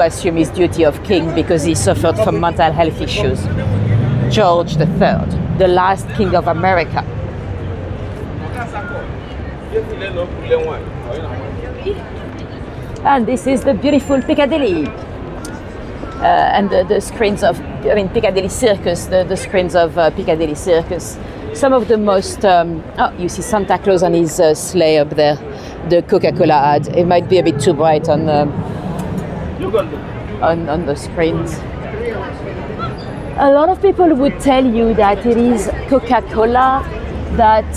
A: assume his duty of king because he suffered from mental health issues. George III, the last king of America. And this is the beautiful Piccadilly. And the screens of, Piccadilly Circus, the screens of Piccadilly Circus. Some of the most, you see Santa Claus and his sleigh up there, the Coca-Cola ad. It might be a bit too bright on the screens. A lot of people would tell you that it is Coca-Cola that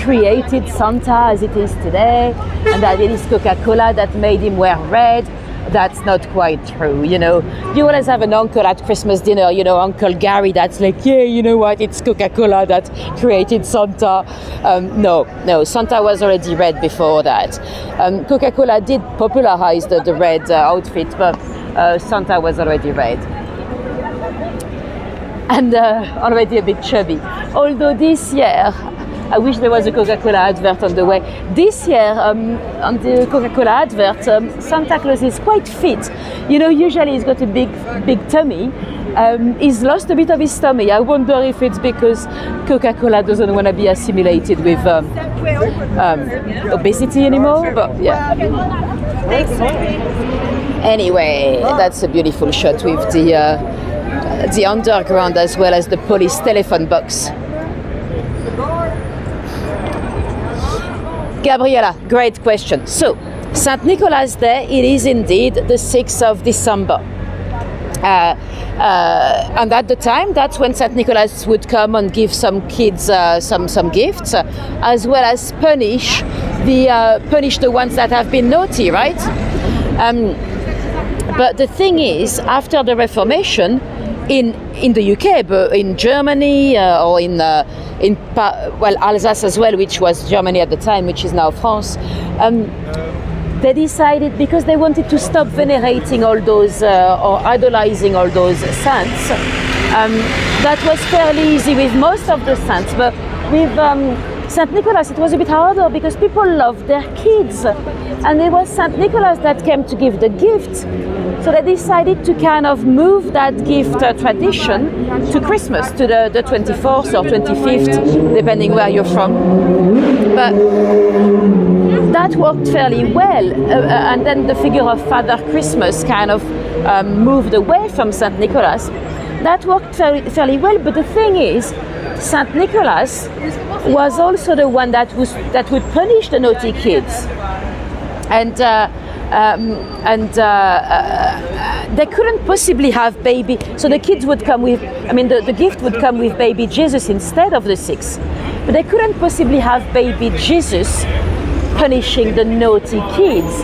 A: created Santa as it is today, and that it is Coca-Cola that made him wear red. That's not quite true, you know. You always have an uncle at Christmas dinner, you know, Uncle Gary, that's like, yeah, you know what, it's Coca-Cola that created Santa. No, Santa was already red before that. Coca-Cola did popularize the red outfit, but Santa was already red. And already a bit chubby. Although this year, I wish there was a Coca-Cola advert on the way. This year, on the Coca-Cola advert, Santa Claus is quite fit. You know, usually he's got a big tummy. He's lost a bit of his tummy. I wonder if it's because Coca-Cola doesn't want to be assimilated with obesity anymore. But yeah. Anyway, that's a beautiful shot with the underground as well as the police telephone box. Gabriela, great question. So, St. Nicholas Day, it is indeed the 6th of December. And at the time, that's when St. Nicholas would come and give some kids some gifts, as well as punish the ones that have been naughty, right? But the thing is, after the Reformation, in the UK, but in Germany or in Alsace as well, which was Germany at the time, which is now France, they decided, because they wanted to stop venerating all those or idolizing all those saints. That was fairly easy with most of the saints, but with St. Nicholas it was a bit harder because people loved their kids, and it was St. Nicholas that came to give the gift. So they decided to kind of move that gift tradition to Christmas, to the 24th or 25th, depending where you're from. But that worked fairly well. And then the figure of Father Christmas kind of moved away from St. Nicholas. That worked fairly well. But the thing is, St. Nicholas was also the one that would punish the naughty kids. And they couldn't possibly have baby, so the kids would come with, the gift would come with baby Jesus instead of the 6. But they couldn't possibly have baby Jesus punishing the naughty kids.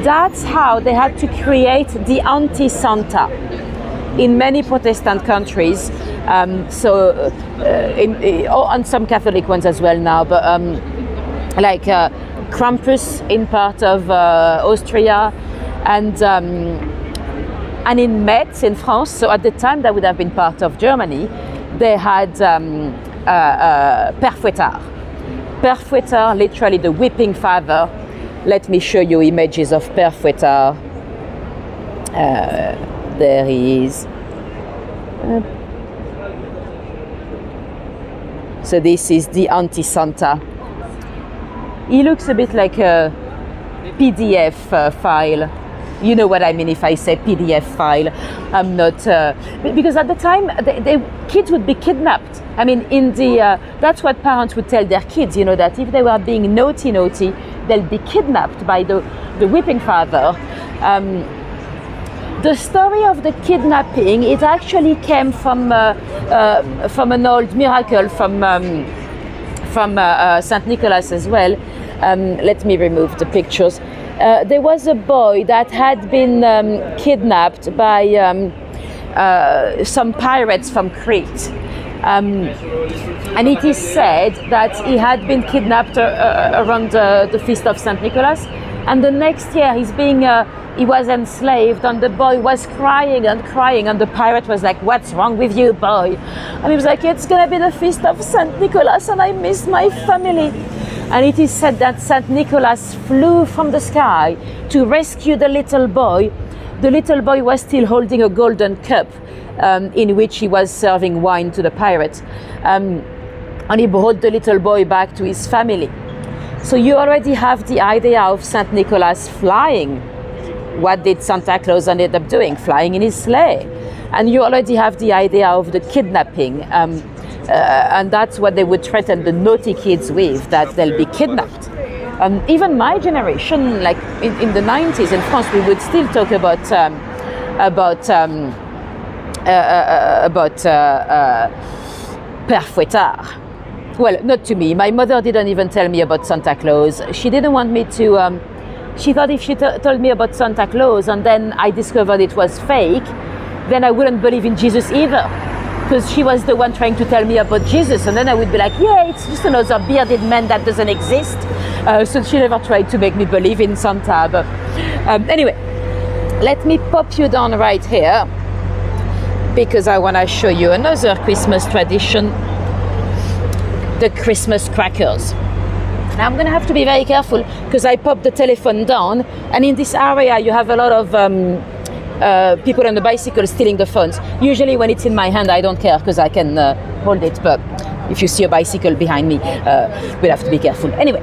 A: That's how they had to create the anti-Santa in many Protestant countries, and some Catholic ones as well now, but like Krampus in part of Austria, and in Metz in France. So at the time that would have been part of Germany, they had Père Fouettard. Père Fouettard, literally the whipping father. Let me show you images of Père Fouettard. There he is. So this is the anti-Santa. He looks a bit like a PDF file. You know what I mean if I say PDF file. I'm not, because at the time, the kids would be kidnapped. I mean, that's what parents would tell their kids, you know, that if they were being naughty, they'll be kidnapped by the whipping father. The story of the kidnapping, it actually came from an old miracle from St. Nicholas as well. Let me remove the pictures. There was a boy that had been kidnapped by some pirates from Crete. And it is said that he had been kidnapped around the feast of St. Nicholas, And the next year he was enslaved, and the boy was crying and crying, and the pirate was like, "What's wrong with you, boy?" And he was like, "It's gonna be the feast of Saint Nicholas, and I miss my family." And it is said that Saint Nicholas flew from the sky to rescue the little boy. The little boy was still holding a golden cup in which he was serving wine to the pirate. And he brought the little boy back to his family. So you already have the idea of Saint Nicholas flying. What did Santa Claus end up doing? Flying in his sleigh. And you already have the idea of the kidnapping. And that's what they would threaten the naughty kids with, that they'll be kidnapped. Even my generation, like in the 90s in France, we would still talk about Père Fouettard. Well, not to me. My mother didn't even tell me about Santa Claus. She didn't want me to. She thought if she told me about Santa Claus and then I discovered it was fake, then I wouldn't believe in Jesus either. Because she was the one trying to tell me about Jesus, and then I would be like, yeah, it's just another bearded man that doesn't exist. So she never tried to make me believe in Santa. But anyway, let me pop you down right here, because I want to show you another Christmas tradition, the Christmas crackers. Now I'm going to have to be very careful because I popped the telephone down, and in this area you have a lot of people on the bicycle stealing the phones. Usually when it's in my hand I don't care because I can hold it, but if you see a bicycle behind me, we'll have to be careful. Anyway,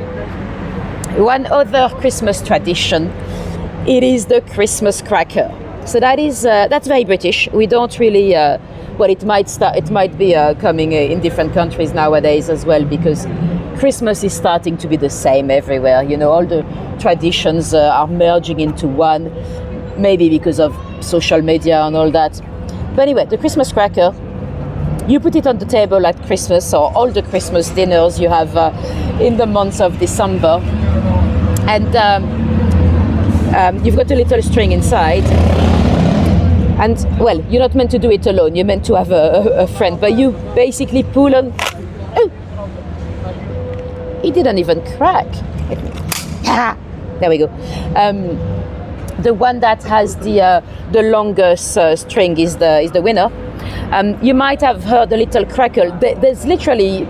A: one other Christmas tradition, it is the Christmas cracker. So that's very British. We don't really, well, it might be coming in different countries nowadays as well, because Christmas is starting to be the same everywhere. You know, all the traditions are merging into one, maybe because of social media and all that. But anyway, the Christmas cracker, you put it on the table at Christmas, or all the Christmas dinners you have in the months of December. And you've got a little string inside. And, well, you're not meant to do it alone. You're meant to have a friend. But you basically pull on... Oh! It didn't even crack. There we go. The one that has the longest string is the winner. You might have heard a little crackle. There's literally,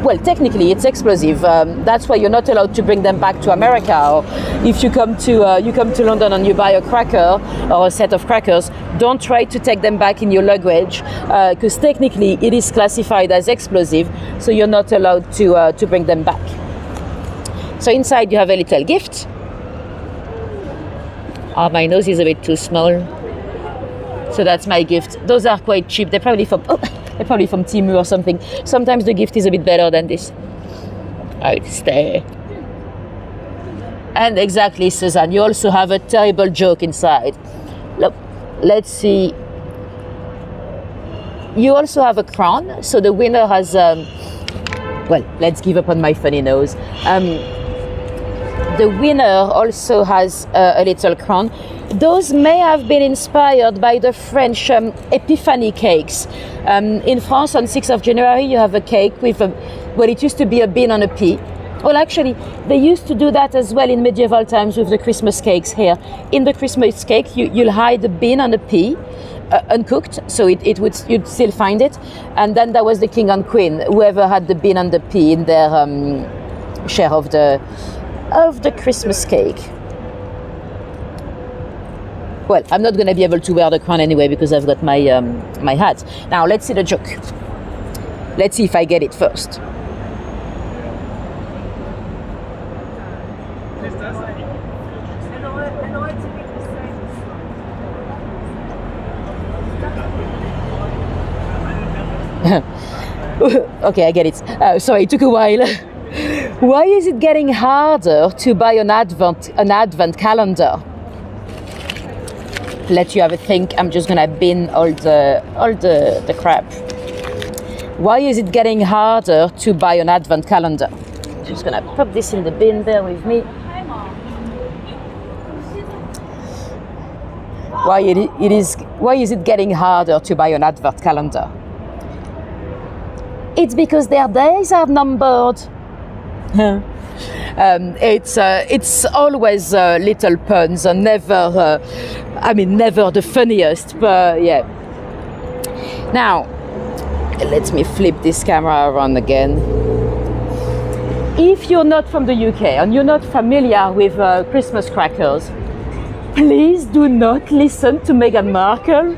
A: well, technically it's explosive. That's why you're not allowed to bring them back to America. Or if you come to London and you buy a cracker or a set of crackers, don't try to take them back in your luggage, because technically it is classified as explosive. So you're not allowed to bring them back. So inside you have a little gift. Oh, my nose is a bit too small. So that's my gift. Those are quite cheap. They're probably from Temu or something. Sometimes the gift is a bit better than this. I'd stay. And exactly, Suzanne, you also have a terrible joke inside. Look, let's see. You also have a crown. So the winner has, well, let's give up on my funny nose. The winner also has a little crown. Those may have been inspired by the French Epiphany cakes. In France, on 6th of January, you have a cake with well, it used to be a bean and a pea. Well, actually, they used to do that as well in medieval times with the Christmas cakes here. In the Christmas cake, you'll hide a bean and a pea, uncooked, so you'd still find it. And then there was the king and queen, whoever had the bean and the pea in their share of the Christmas cake. Well, I'm not going to be able to wear the crown anyway because I've got my my hat. Now let's see the joke. Let's see if I get it first. Okay, I get it. Sorry, it took a while. Why is it getting harder to buy an advent calendar? Let you have a think. I'm just gonna bin all the crap. Why is it getting harder to buy an advent calendar? Just gonna pop this in the bin there with me. Why is it getting harder to buy an advent calendar? It's because their days are numbered. It's always little puns, and never the funniest, but yeah. Now, let me flip this camera around again. If you're not from the UK and you're not familiar with Christmas crackers, please do not listen to Meghan Markle.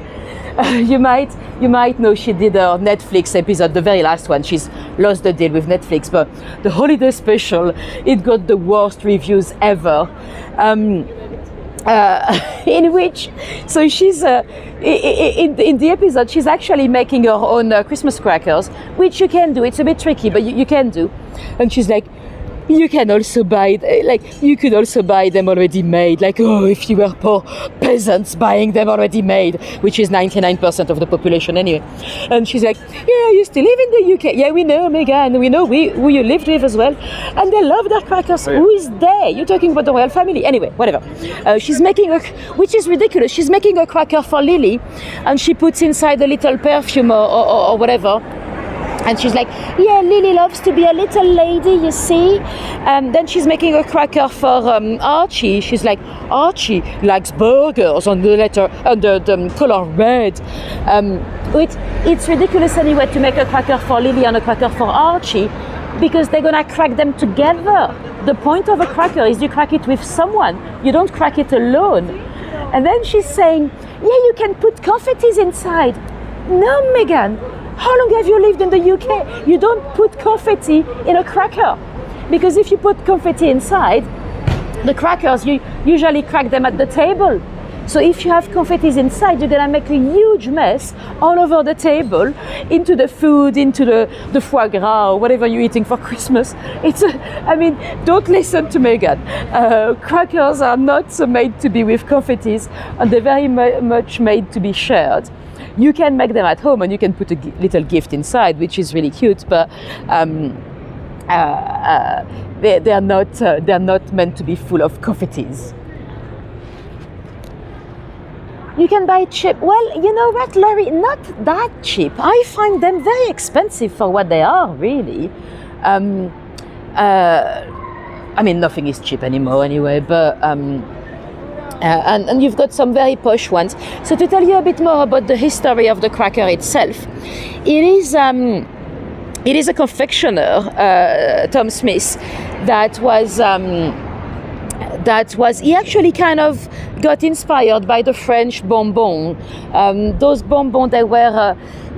A: You might know she did a Netflix episode, the very last one. She's lost the deal with Netflix, but the holiday special, it got the worst reviews ever. In which, so she's in the episode, she's actually making her own Christmas crackers, which you can do. It's a bit tricky, but you can do. And she's like, you can also buy, you could also buy them already made. Like, oh, if you were poor peasants buying them already made, which is 99% of the population anyway. And she's like, yeah, I used to live in the UK. Yeah, we know, Meghan. We know who you lived with as well. And they love their crackers. Oh, yeah. Who is they? You're talking about the royal family. Anyway, whatever. She's making which is ridiculous. She's making a cracker for Lily, and she puts inside a little perfume or whatever. And she's like, yeah, Lily loves to be a little lady, you see. Then she's making a cracker for Archie. She's like, Archie likes burgers on the color red. It's ridiculous anyway to make a cracker for Lily and a cracker for Archie, because they're gonna crack them together. The point of a cracker is you crack it with someone. You don't crack it alone. And then she's saying, yeah, you can put confettis inside. No, Meghan. How long have you lived in the UK? You don't put confetti in a cracker, because if you put confetti inside, the crackers, you usually crack them at the table. So if you have confettis inside, you're gonna make a huge mess all over the table, into the food, into the foie gras, or whatever you're eating for Christmas. Don't listen to Meghan. Crackers are not so made to be with confettis, and they're very much made to be shared. You can make them at home, and you can put a little gift inside, which is really cute. But they're not meant to be full of confettis. You can buy cheap. Well, you know what, Laurie? Not that cheap. I find them very expensive for what they are, really. Nothing is cheap anymore, anyway. But. And you've got some very posh ones. So to tell you a bit more about the history of the cracker itself, it is a confectioner, Tom Smith, that was he actually kind of got inspired by the French bonbons. Those bonbons,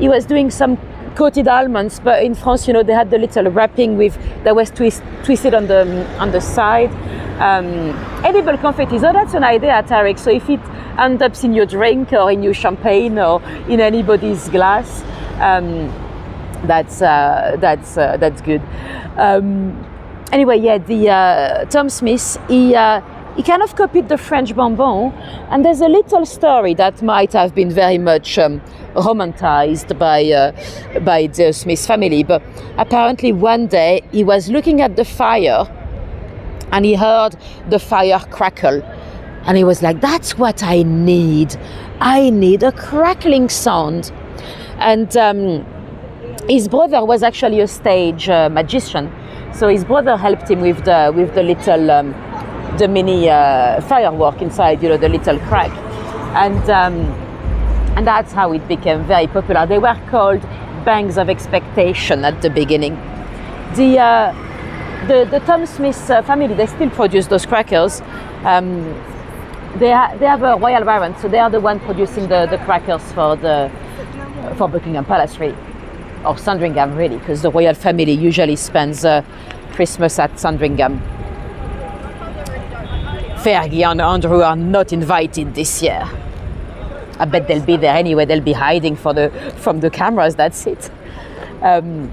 A: he was doing some coated almonds, but in France, they had the little wrapping that was twisted on the side. Edible confetti. So that's an idea, Tarek. So if it ends up in your drink or in your champagne or in anybody's glass, that's good. Anyway, yeah, the Tom Smith, he kind of copied the French bonbon, and there's a little story that might have been very much romanticized by the Smith family. But apparently one day he was looking at the fire, and he heard the fire crackle, and he was like, that's what I need. I need a crackling sound. And his brother was actually a stage magician, so his brother helped him with the little the mini firework inside, the little crack, and that's how it became very popular. They were called bangs of expectation at the beginning. The Tom Smith family, they still produce those crackers. They have a royal warrant, so they are the one producing the crackers for Buckingham Palace, really, or Sandringham, really, because the royal family usually spends Christmas at Sandringham. Fergie and Andrew are not invited this year. I bet they'll be there anyway. They'll be hiding from the cameras. That's it. And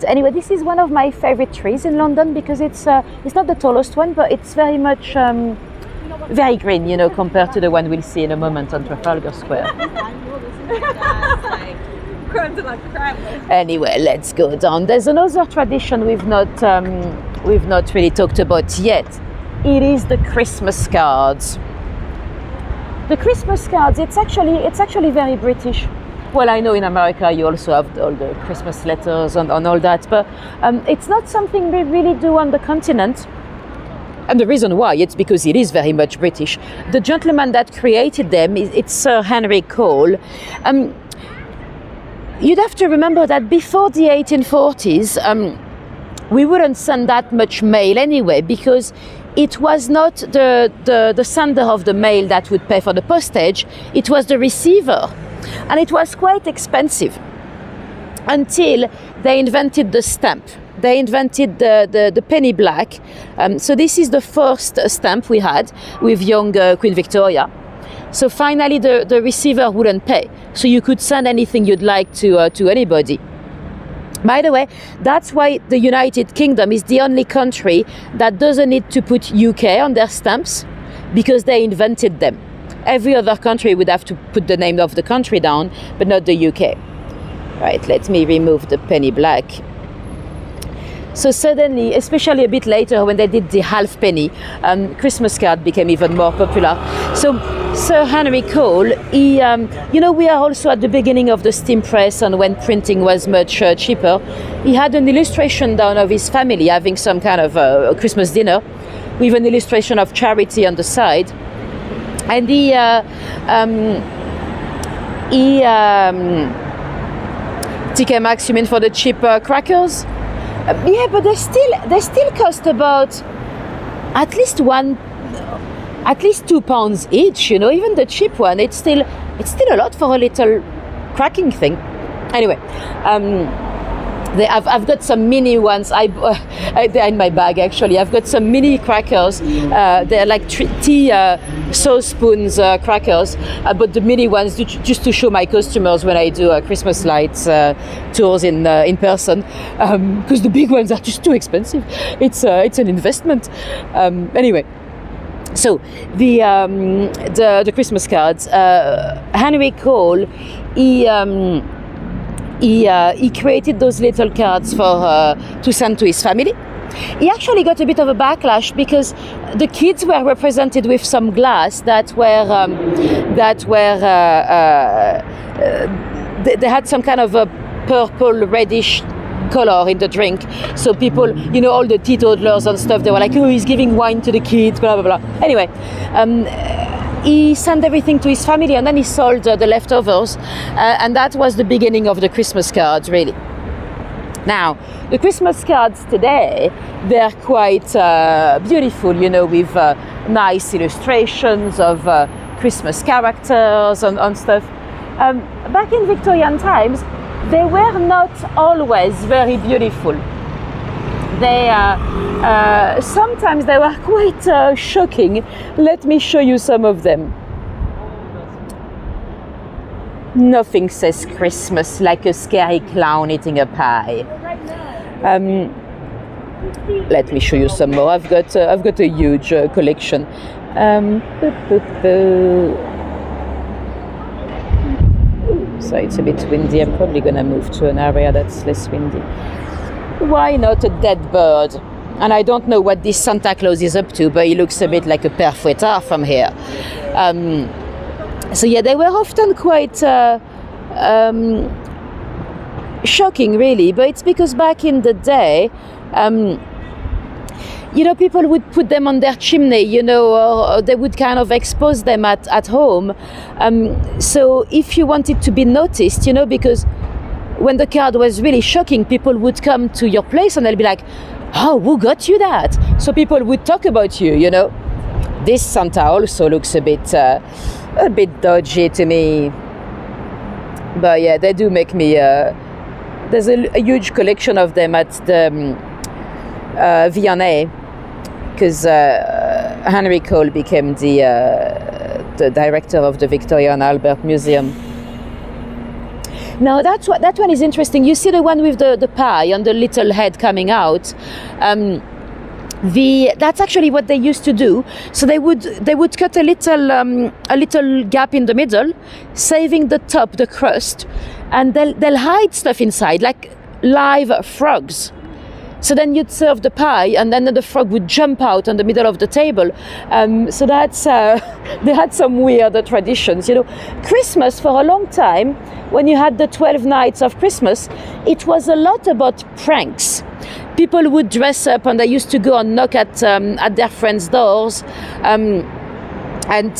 A: anyway, this is one of my favorite trees in London, because it's not the tallest one, but it's very much very green, compared to the one we'll see in a moment on Trafalgar Square. Anyway, let's go down. There's another tradition we've not really talked about yet. It is the Christmas cards. The Christmas cards, it's actually very British. Well, I know in America you also have all the Christmas letters and all that, but it's not something we really do on the continent. And the reason why, it's because it is very much British. The gentleman that created them, it's Sir Henry Cole. You'd have to remember that before the 1840s, we wouldn't send that much mail anyway, because it was not the sender of the mail that would pay for the postage, it was the receiver. And it was quite expensive until they invented the stamp. They invented the penny black. So this is the first stamp we had with young Queen Victoria. So finally the receiver wouldn't pay. So you could send anything you'd like to anybody. By the way, that's why the United Kingdom is the only country that doesn't need to put UK on their stamps, because they invented them. Every other country would have to put the name of the country down, but not the UK. Right, let me remove the penny black. So suddenly, especially a bit later when they did the halfpenny, Christmas card became even more popular. So Sir Henry Cole, we are also at the beginning of the steam press, and when printing was much cheaper, he had an illustration down of his family having some kind of a Christmas dinner with an illustration of charity on the side. And he TK Maxx, you mean for the cheap crackers? Yeah, but they still cost about at least £2 each. Even the cheap one, it's still a lot for a little cracking thing. Anyway, I've got some mini ones. They're in my bag actually. I've got some mini crackers. They're like tea saucepans crackers, but the mini ones just to show my customers when I do Christmas lights tours in person, because the big ones are just too expensive. It's an investment. Anyway. So the Christmas cards. Henry Cole, he created those little cards to send to his family. He actually got a bit of a backlash because the kids were represented with some glass that they had some kind of a purple reddish color in the drink. So people, all the teetotalers and stuff, they were like, oh, he's giving wine to the kids, blah, blah, blah. Anyway, he sent everything to his family, and then he sold the leftovers. And that was the beginning of the Christmas cards, really. Now, the Christmas cards today, they're quite beautiful, with nice illustrations of Christmas characters and stuff. Back in Victorian times, they were not always very beautiful. They sometimes they were quite shocking. Let me show you some of them. Nothing says Christmas like a scary clown eating a pie. Let me show you some more. I've got a huge collection. So it's a bit windy. I'm probably gonna move to an area that's less windy. Why not a dead bird? And I don't know what this Santa Claus is up to, but he looks a bit like a père fouettard from here. So yeah, they were often quite shocking, really. But it's because back in the day, people would put them on their chimney, or they would kind of expose them at home. So if you wanted to be noticed, because when the card was really shocking, people would come to your place and they'll be like, oh, who got you that? So people would talk about you, This Santa also looks a bit dodgy to me. But yeah, they do make me... there's a huge collection of them at the V&A, because Henry Cole became the director of the Victoria and Albert Museum. Now that one is interesting. You see the one with the pie and the little head coming out. That's actually what they used to do. So they would cut a little gap in the middle, saving the top, the crust, and they'll hide stuff inside, like live frogs. So then you'd serve the pie, and then the frog would jump out on the middle of the table. So that's they had some weird traditions. You know, Christmas for a long time, when you had the 12 nights of Christmas, it was a lot about pranks. People would dress up, and they used to go and knock at their friends' doors, and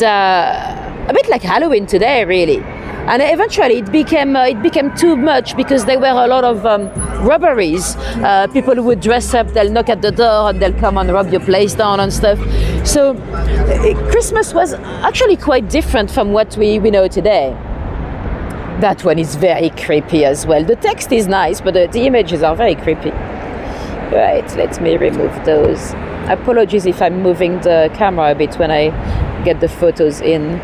A: a bit like Halloween today, really. And eventually it became too much, because there were a lot of robberies. People would dress up, they'll knock at the door, and they'll come and rob your place down and stuff. So Christmas was actually quite different from what we know today. That one is very creepy as well. The text is nice, but the images are very creepy. Right, let me remove those. Apologies if I'm moving the camera a bit when I get the photos in.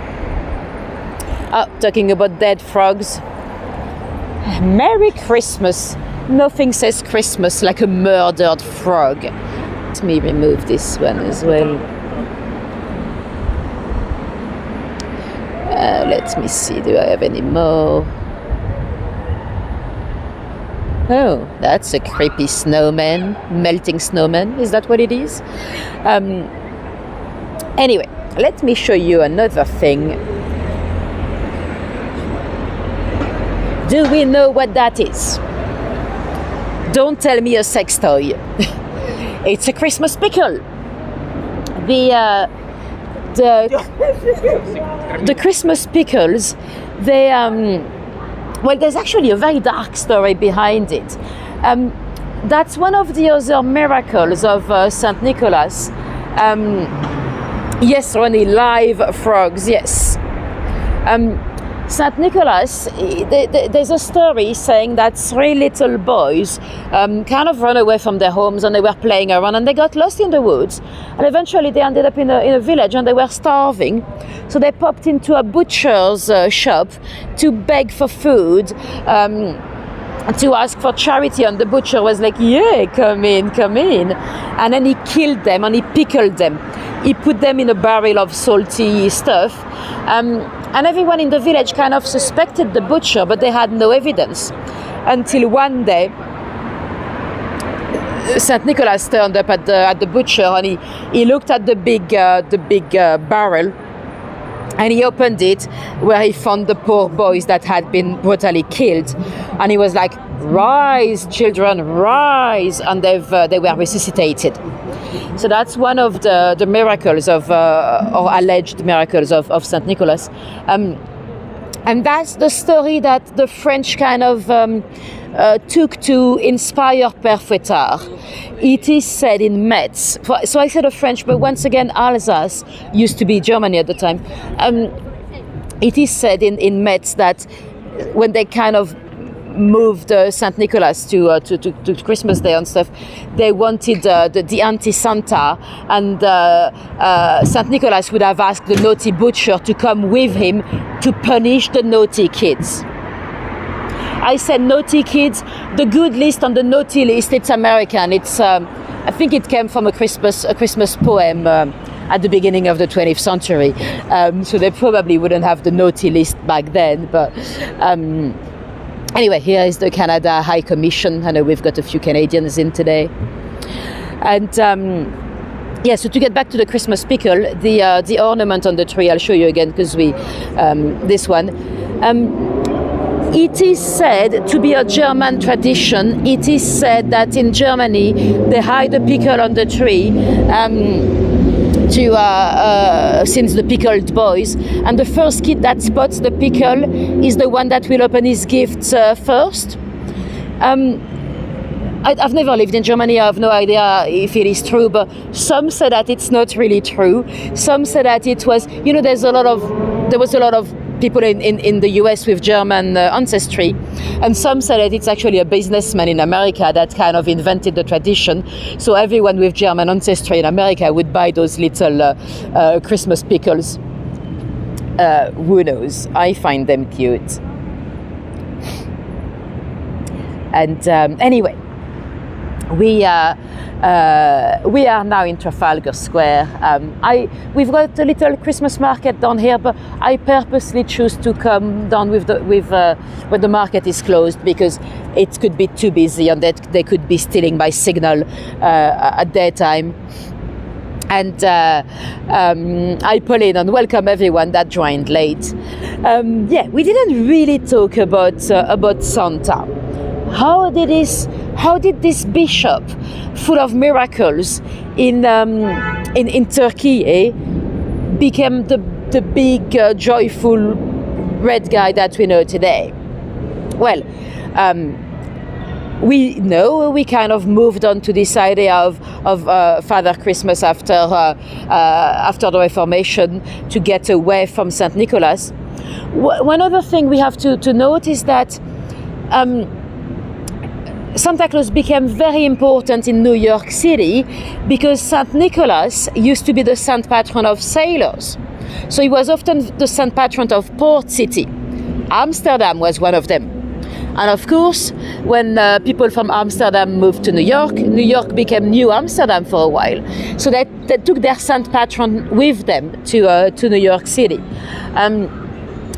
A: Talking about dead frogs. Merry Christmas. Nothing says Christmas like a murdered frog. Let me remove this one as well. Let me see, do I have any more? Oh, that's a creepy snowman, melting snowman. Is that what it is? Anyway, let me show you another thing. Do we know what that is? Don't tell me a sex toy. It's a Christmas pickle. The Christmas pickles, they well, there's actually a very dark story behind it. That's one of the other miracles of Saint Nicholas. Yes, Ronnie, live frogs, yes. Saint Nicholas, there's a story saying that 3 little boys kind of ran away from their homes, and they were playing around, and they got lost in the woods, and eventually they ended up in a village, and they were starving. So they popped into a butcher's shop to beg for food, to ask for charity, and the butcher was like, yeah, come in. And then he killed them, and he pickled them. He put them in a barrel of salty stuff. And everyone in the village kind of suspected the butcher, but they had no evidence. Until one day, Saint Nicholas turned up at the butcher, and he looked at the big barrel, and he opened it, where he found the poor boys that had been brutally killed. And he was like, "Rise, children, rise!" And they were resuscitated. So that's one of the miracles or alleged miracles of Saint Nicholas. And that's the story that the French kind of took to inspire Père Fouettard. It is said in Metz, so I said the French, but once again Alsace used to be Germany at the time. It is said in Metz that when they kind of moved Saint Nicholas to Christmas Day and stuff, they wanted the anti-Santa, and Saint Nicholas would have asked the naughty butcher to come with him to punish the naughty kids. I said naughty kids. The good list on the naughty list, it's American. It's I think it came from a Christmas poem at the beginning of the 20th century. So they probably wouldn't have the naughty list back then, but. Anyway, here is the Canada High Commission. I know we've got a few Canadians in today. And so to get back to the Christmas pickle, the ornament on the tree, I'll show you again, because this one. It is said to be a German tradition. It is said that in Germany they hide a pickle on the tree since the pickled boys, and the first kid that spots the pickle is the one that will open his gifts first. I've never lived in Germany. I have no idea if it is true, but some say that it's not really true. Some say that it was, there was a lot of people in the US with German ancestry, and some say that it's actually a businessman in America that kind of invented the tradition. So everyone with German ancestry in America would buy those little Christmas pickles. Who knows? I find them cute. And anyway, We are now in Trafalgar Square. We've got a little Christmas market down here, but I purposely choose to come down when the market is closed, because it could be too busy and that they could be stealing my signal at daytime. And I pull in and welcome everyone that joined late. We didn't really talk about Santa. How did this bishop, full of miracles in Turkey, became the big joyful red guy that we know today? Well, we kind of moved on to this idea of Father Christmas after the Reformation, to get away from Saint Nicholas. One other thing we have to note is that Santa Claus became very important in New York City because Saint Nicholas used to be the saint patron of sailors. So he was often the saint patron of port city. Amsterdam was one of them. And of course, when people from Amsterdam moved to New York became New Amsterdam for a while. So they took their saint patron with them to New York City.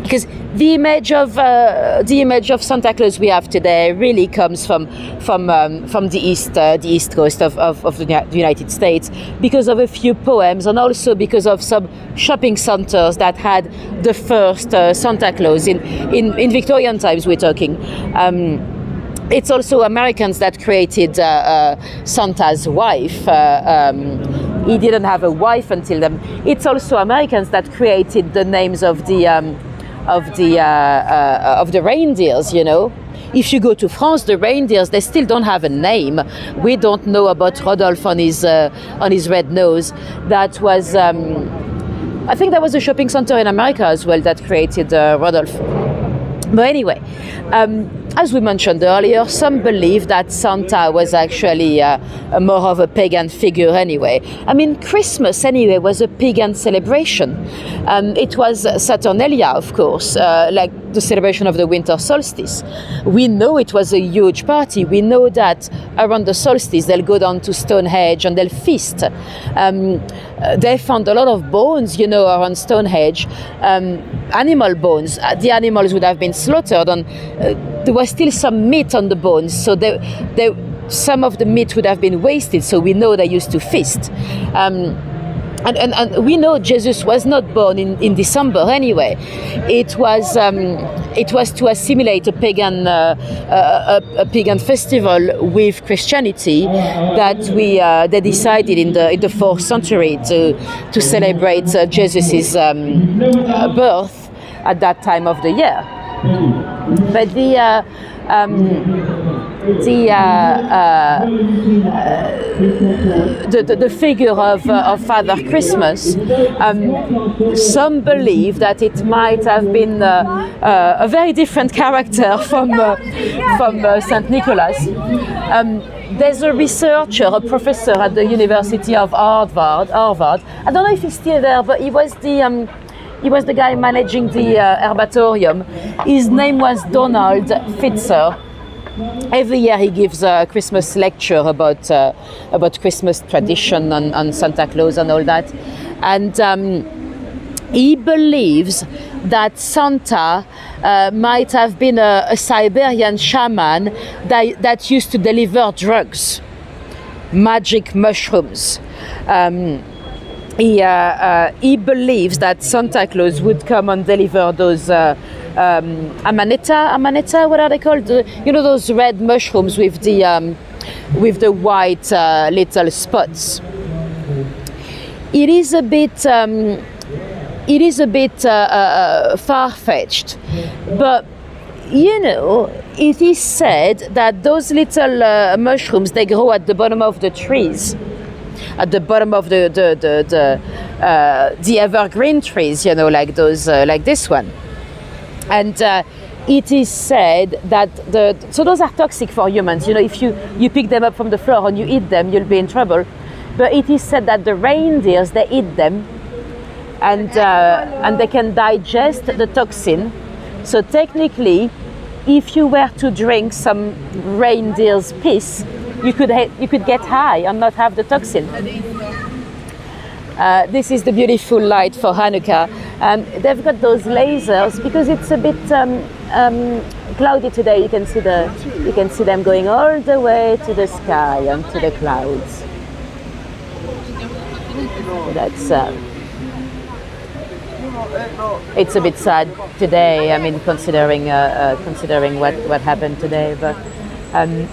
A: Because the image of Santa Claus we have today really comes from the east coast of the United States, because of a few poems and also because of some shopping centers that had the first Santa Claus in Victorian times. We're talking. It's also Americans that created Santa's wife. He didn't have a wife until then. It's also Americans that created the names of the reindeers, you know. If you go to France, the reindeers, they still don't have a name. We don't know about Rodolphe on his red nose. That was, I think, that was a shopping center in America as well that created Rodolphe. But anyway, as we mentioned earlier, some believe that Santa was actually more of a pagan figure anyway. I mean, Christmas anyway was a pagan celebration. It was Saturnalia, of course, like the celebration of the winter solstice. We know it was a huge party. We know that around the solstice they'll go down to Stonehenge and they'll feast. They found a lot of bones, you know, around Stonehenge, animal bones. The animals would have been slaughtered, and there was still some meat on the bones, so some of the meat would have been wasted, so we know they used to feast. And we know Jesus was not born in December anyway. It was to assimilate a pagan festival with Christianity that they decided in the 4th century to celebrate Jesus' birth at that time of the year. But the figure of Father Christmas, some believe that it might have been a very different character from Saint Nicholas. There's a researcher, a professor at the University of Harvard. I don't know if he's still there, but he was the guy managing the herbatorium. His name was Donald Fitzer. Every year he gives a Christmas lecture about Christmas tradition and Santa Claus and all that. And he believes that Santa might have been a Siberian shaman that used to deliver drugs, magic mushrooms. He believes that Santa Claus would come and deliver those amanita, what are they called? Those red mushrooms with the white little spots. It is a bit far-fetched, but it is said that those little mushrooms, they grow at the bottom of the trees. At the bottom of the evergreen trees, like those, like this one, and it is said that so those are toxic for humans. If you pick them up from the floor and you eat them, you'll be in trouble. But it is said that the reindeers, they eat them, and they can digest the toxin. So technically, if you were to drink some reindeer's piss, you could get high and not have the toxin. This is the beautiful light for Hanukkah. They've got those lasers because it's a bit cloudy today. You can see them going all the way to the sky and to the clouds. That's it's a bit sad today. I mean, considering what happened today. But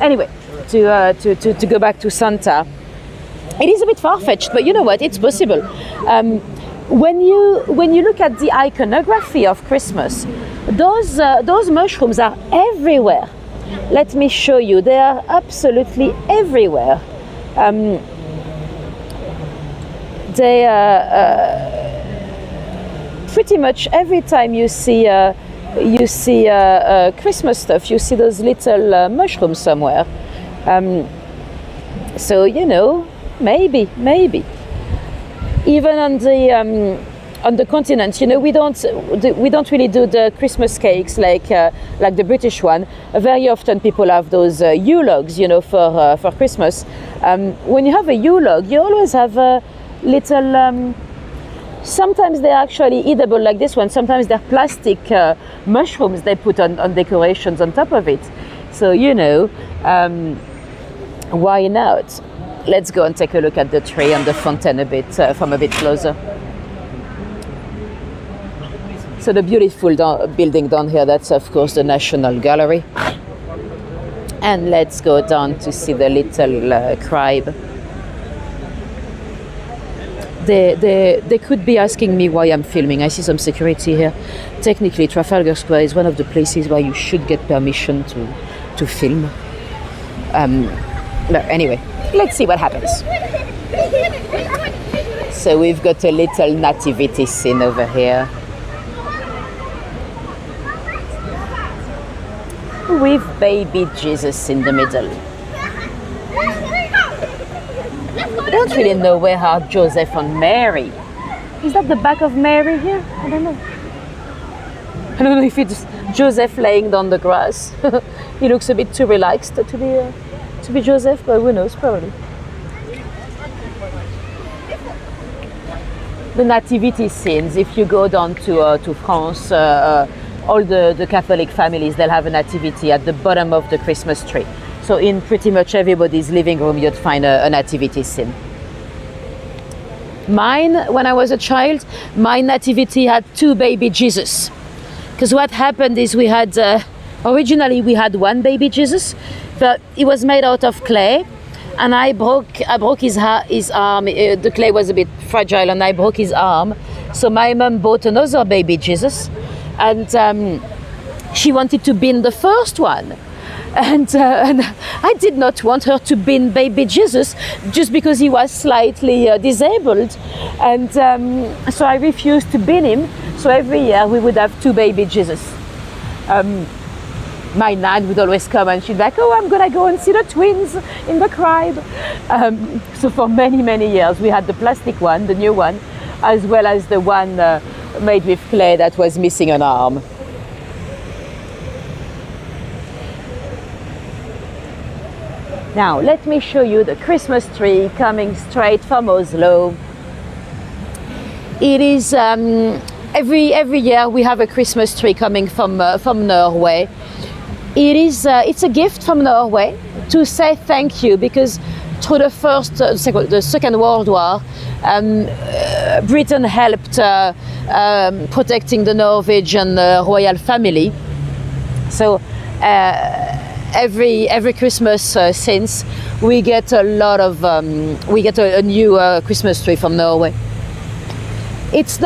A: anyway, to go back to Santa. It is a bit far-fetched, but you know what? It's possible. When you look at the iconography of Christmas, those mushrooms are everywhere. Let me show you. They are absolutely everywhere. They are pretty much every time you see Christmas stuff, you see those little mushrooms somewhere. So you know. Maybe. Even on the continent, you know, we don't really do the Christmas cakes like the British one. Very often people have those Yule logs, you know, for Christmas. When you have a Yule log, you always have a little. Sometimes they're actually eatable like this one. Sometimes they're plastic mushrooms they put on decorations on top of it. So you know, why not? Let's go and take a look at the tree and the fountain a bit from a bit closer. So the beautiful building down here, that's of course the National Gallery. And let's go down to see the little crib. They could be asking me why I'm filming. I see some security here. Technically, Trafalgar Square is one of the places where you should get permission to film. But anyway, let's see what happens. So we've got a little nativity scene over here. With baby Jesus in the middle. I don't really know where are Joseph and Mary. Is that the back of Mary here? I don't know. I don't know if it's Joseph laying down the grass. He looks a bit too relaxed to be Joseph, but who knows, probably. The nativity scenes, if you go down to France, all the Catholic families, they'll have a nativity at the bottom of the Christmas tree. So in pretty much everybody's living room, you'd find a nativity scene. Mine, when I was a child, my nativity had 2 baby Jesus. Because what happened is we had, originally we had 1 baby Jesus, but it was made out of clay. And I broke his arm. The clay was a bit fragile, and I broke his arm. So my mum bought another baby Jesus, and she wanted to bin the first one. And I did not want her to bin baby Jesus just because he was slightly disabled. And so I refused to bin him. So every year we would have 2 baby Jesus. My nan would always come and she'd be like, oh, I'm going to go and see the twins in the crib. So for many, many years, we had the plastic one, the new one, as well as the one made with clay that was missing an arm. Now, let me show you the Christmas tree coming straight from Oslo. It is, every year we have a Christmas tree coming from Norway. It's a gift from Norway to say thank you, because through the Second World War, Britain helped protecting the Norwegian royal family. So every Christmas since, we get a lot of a new Christmas tree from Norway. It's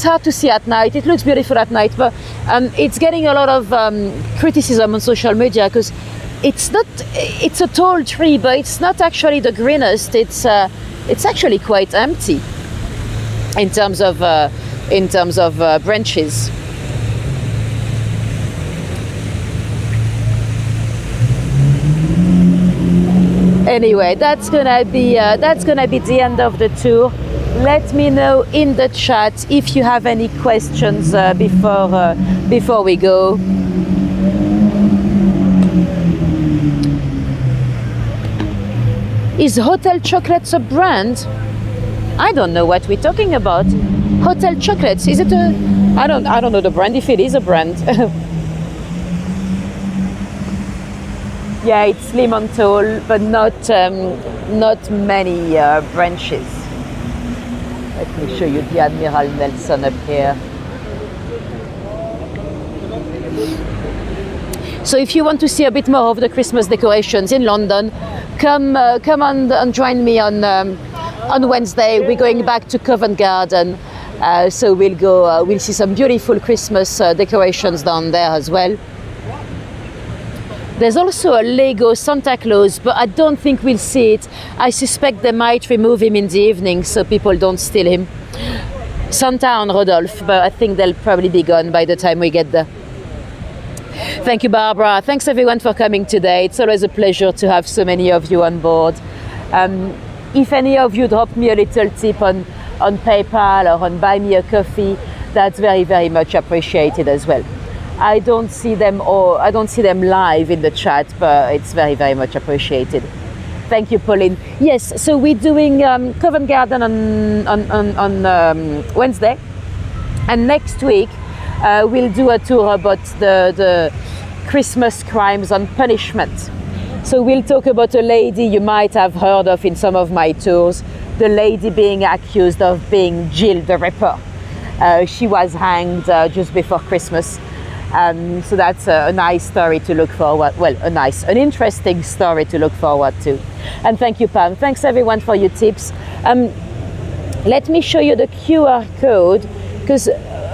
A: hard to see at night. It looks beautiful at night, but it's getting a lot of criticism on social media because it's a tall tree, but it's not actually the greenest. It's actually quite empty in terms of branches. Anyway, that's gonna be the end of the tour. Let me know in the chat if you have any questions before we go. Is Hotel Chocolates a brand? I don't know what we're talking about. Hotel Chocolates, is it a... I don't know the brand, if it is a brand. Yeah, it's slim and tall, but not many branches. Let me show you the Admiral Nelson up here. So if you want to see a bit more of the Christmas decorations in London, come and join me on Wednesday. We're going back to Covent Garden, so we'll see some beautiful Christmas decorations down there as well. There's also a Lego Santa Claus, but I don't think we'll see it. I suspect they might remove him in the evening so people don't steal him. Santa and Rudolph, but I think they'll probably be gone by the time we get there. Thank you, Barbara. Thanks everyone for coming today. It's always a pleasure to have so many of you on board. If any of you drop me a little tip on PayPal or on Buy Me a Coffee, that's very, very much appreciated as well. I don't see them live in the chat, but it's very, very much appreciated. Thank you, Pauline. Yes, so we're doing Covent Garden on Wednesday, and next week we'll do a tour about the Christmas crimes and punishment. So we'll talk about a lady you might have heard of in some of my tours, the lady being accused of being Jill the Ripper. She was hanged just before Christmas. So that's a nice story to look forward, an interesting story to look forward to. And thank you, Pam. Thanks everyone for your tips. Let me show you the QR code, because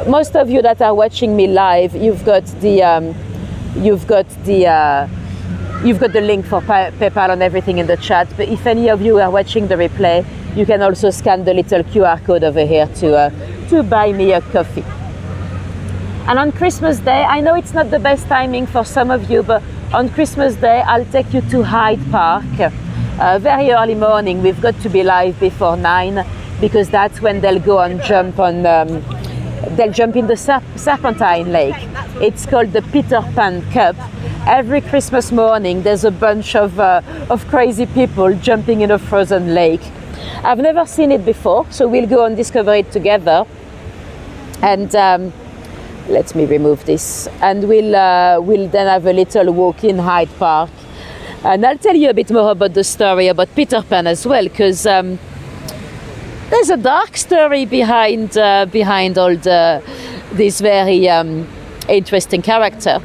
A: most of you that are watching me live, you've got the link for PayPal and everything in the chat. But if any of you are watching the replay, you can also scan the little QR code over here to buy me a coffee. And on Christmas Day, I know it's not the best timing for some of you, but on Christmas Day, I'll take you to Hyde Park. Very early morning, we've got to be live before 9, because that's when they'll go and jump on, they'll jump in the Serpentine Lake. It's called the Peter Pan Cup. Every Christmas morning, there's a bunch of crazy people jumping in a frozen lake. I've never seen it before, so we'll go and discover it together. And let me remove this, and we'll then have a little walk in Hyde Park, and I'll tell you a bit more about the story about Peter Pan as well, because there's a dark story behind all this very interesting character.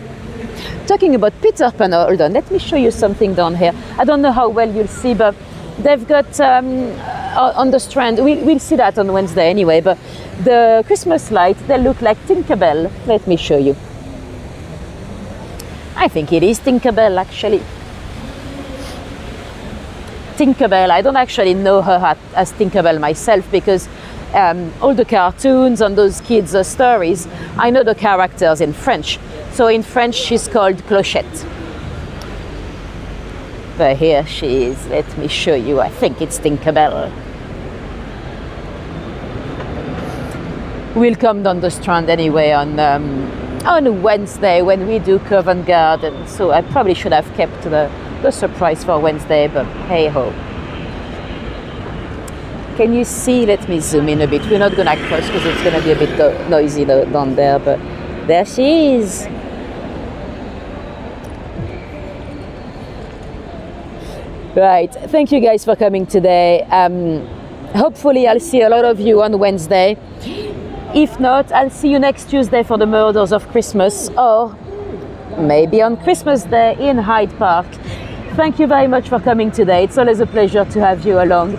A: Talking about Peter Pan, hold on, let me show you something down here. I don't know how well you'll see, but they've got on the Strand, we'll see that on Wednesday anyway, but the Christmas lights, they look like Tinkerbell. Let me show you. I think it is Tinkerbell, actually. Tinkerbell, I don't actually know her as Tinkerbell myself, because all the cartoons and those kids' stories, I know the characters in French. So in French, she's called Clochette. But here she is. Let me show you. I think it's Tinkerbell. We'll come down the Strand anyway on Wednesday when we do Covent Garden. So I probably should have kept the surprise for Wednesday, but hey ho. Can you see? Let me zoom in a bit. We're not going to cross because it's going to be a bit noisy down there, but there she is. Right, thank you guys for coming today. Hopefully I'll see a lot of you on Wednesday. If not, I'll see you next Tuesday for the Murders of Christmas, or maybe on Christmas Day in Hyde Park. Thank you very much for coming today. It's always a pleasure to have you along.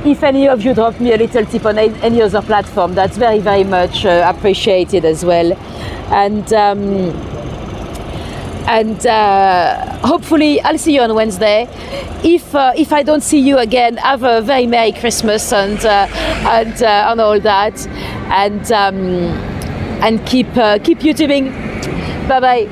A: If any of you drop me a little tip on any other platform, that's very, very much appreciated as well. And hopefully I'll see you on Wednesday. If I don't see you again, have a very Merry Christmas and all that, and keep YouTubing. Bye bye.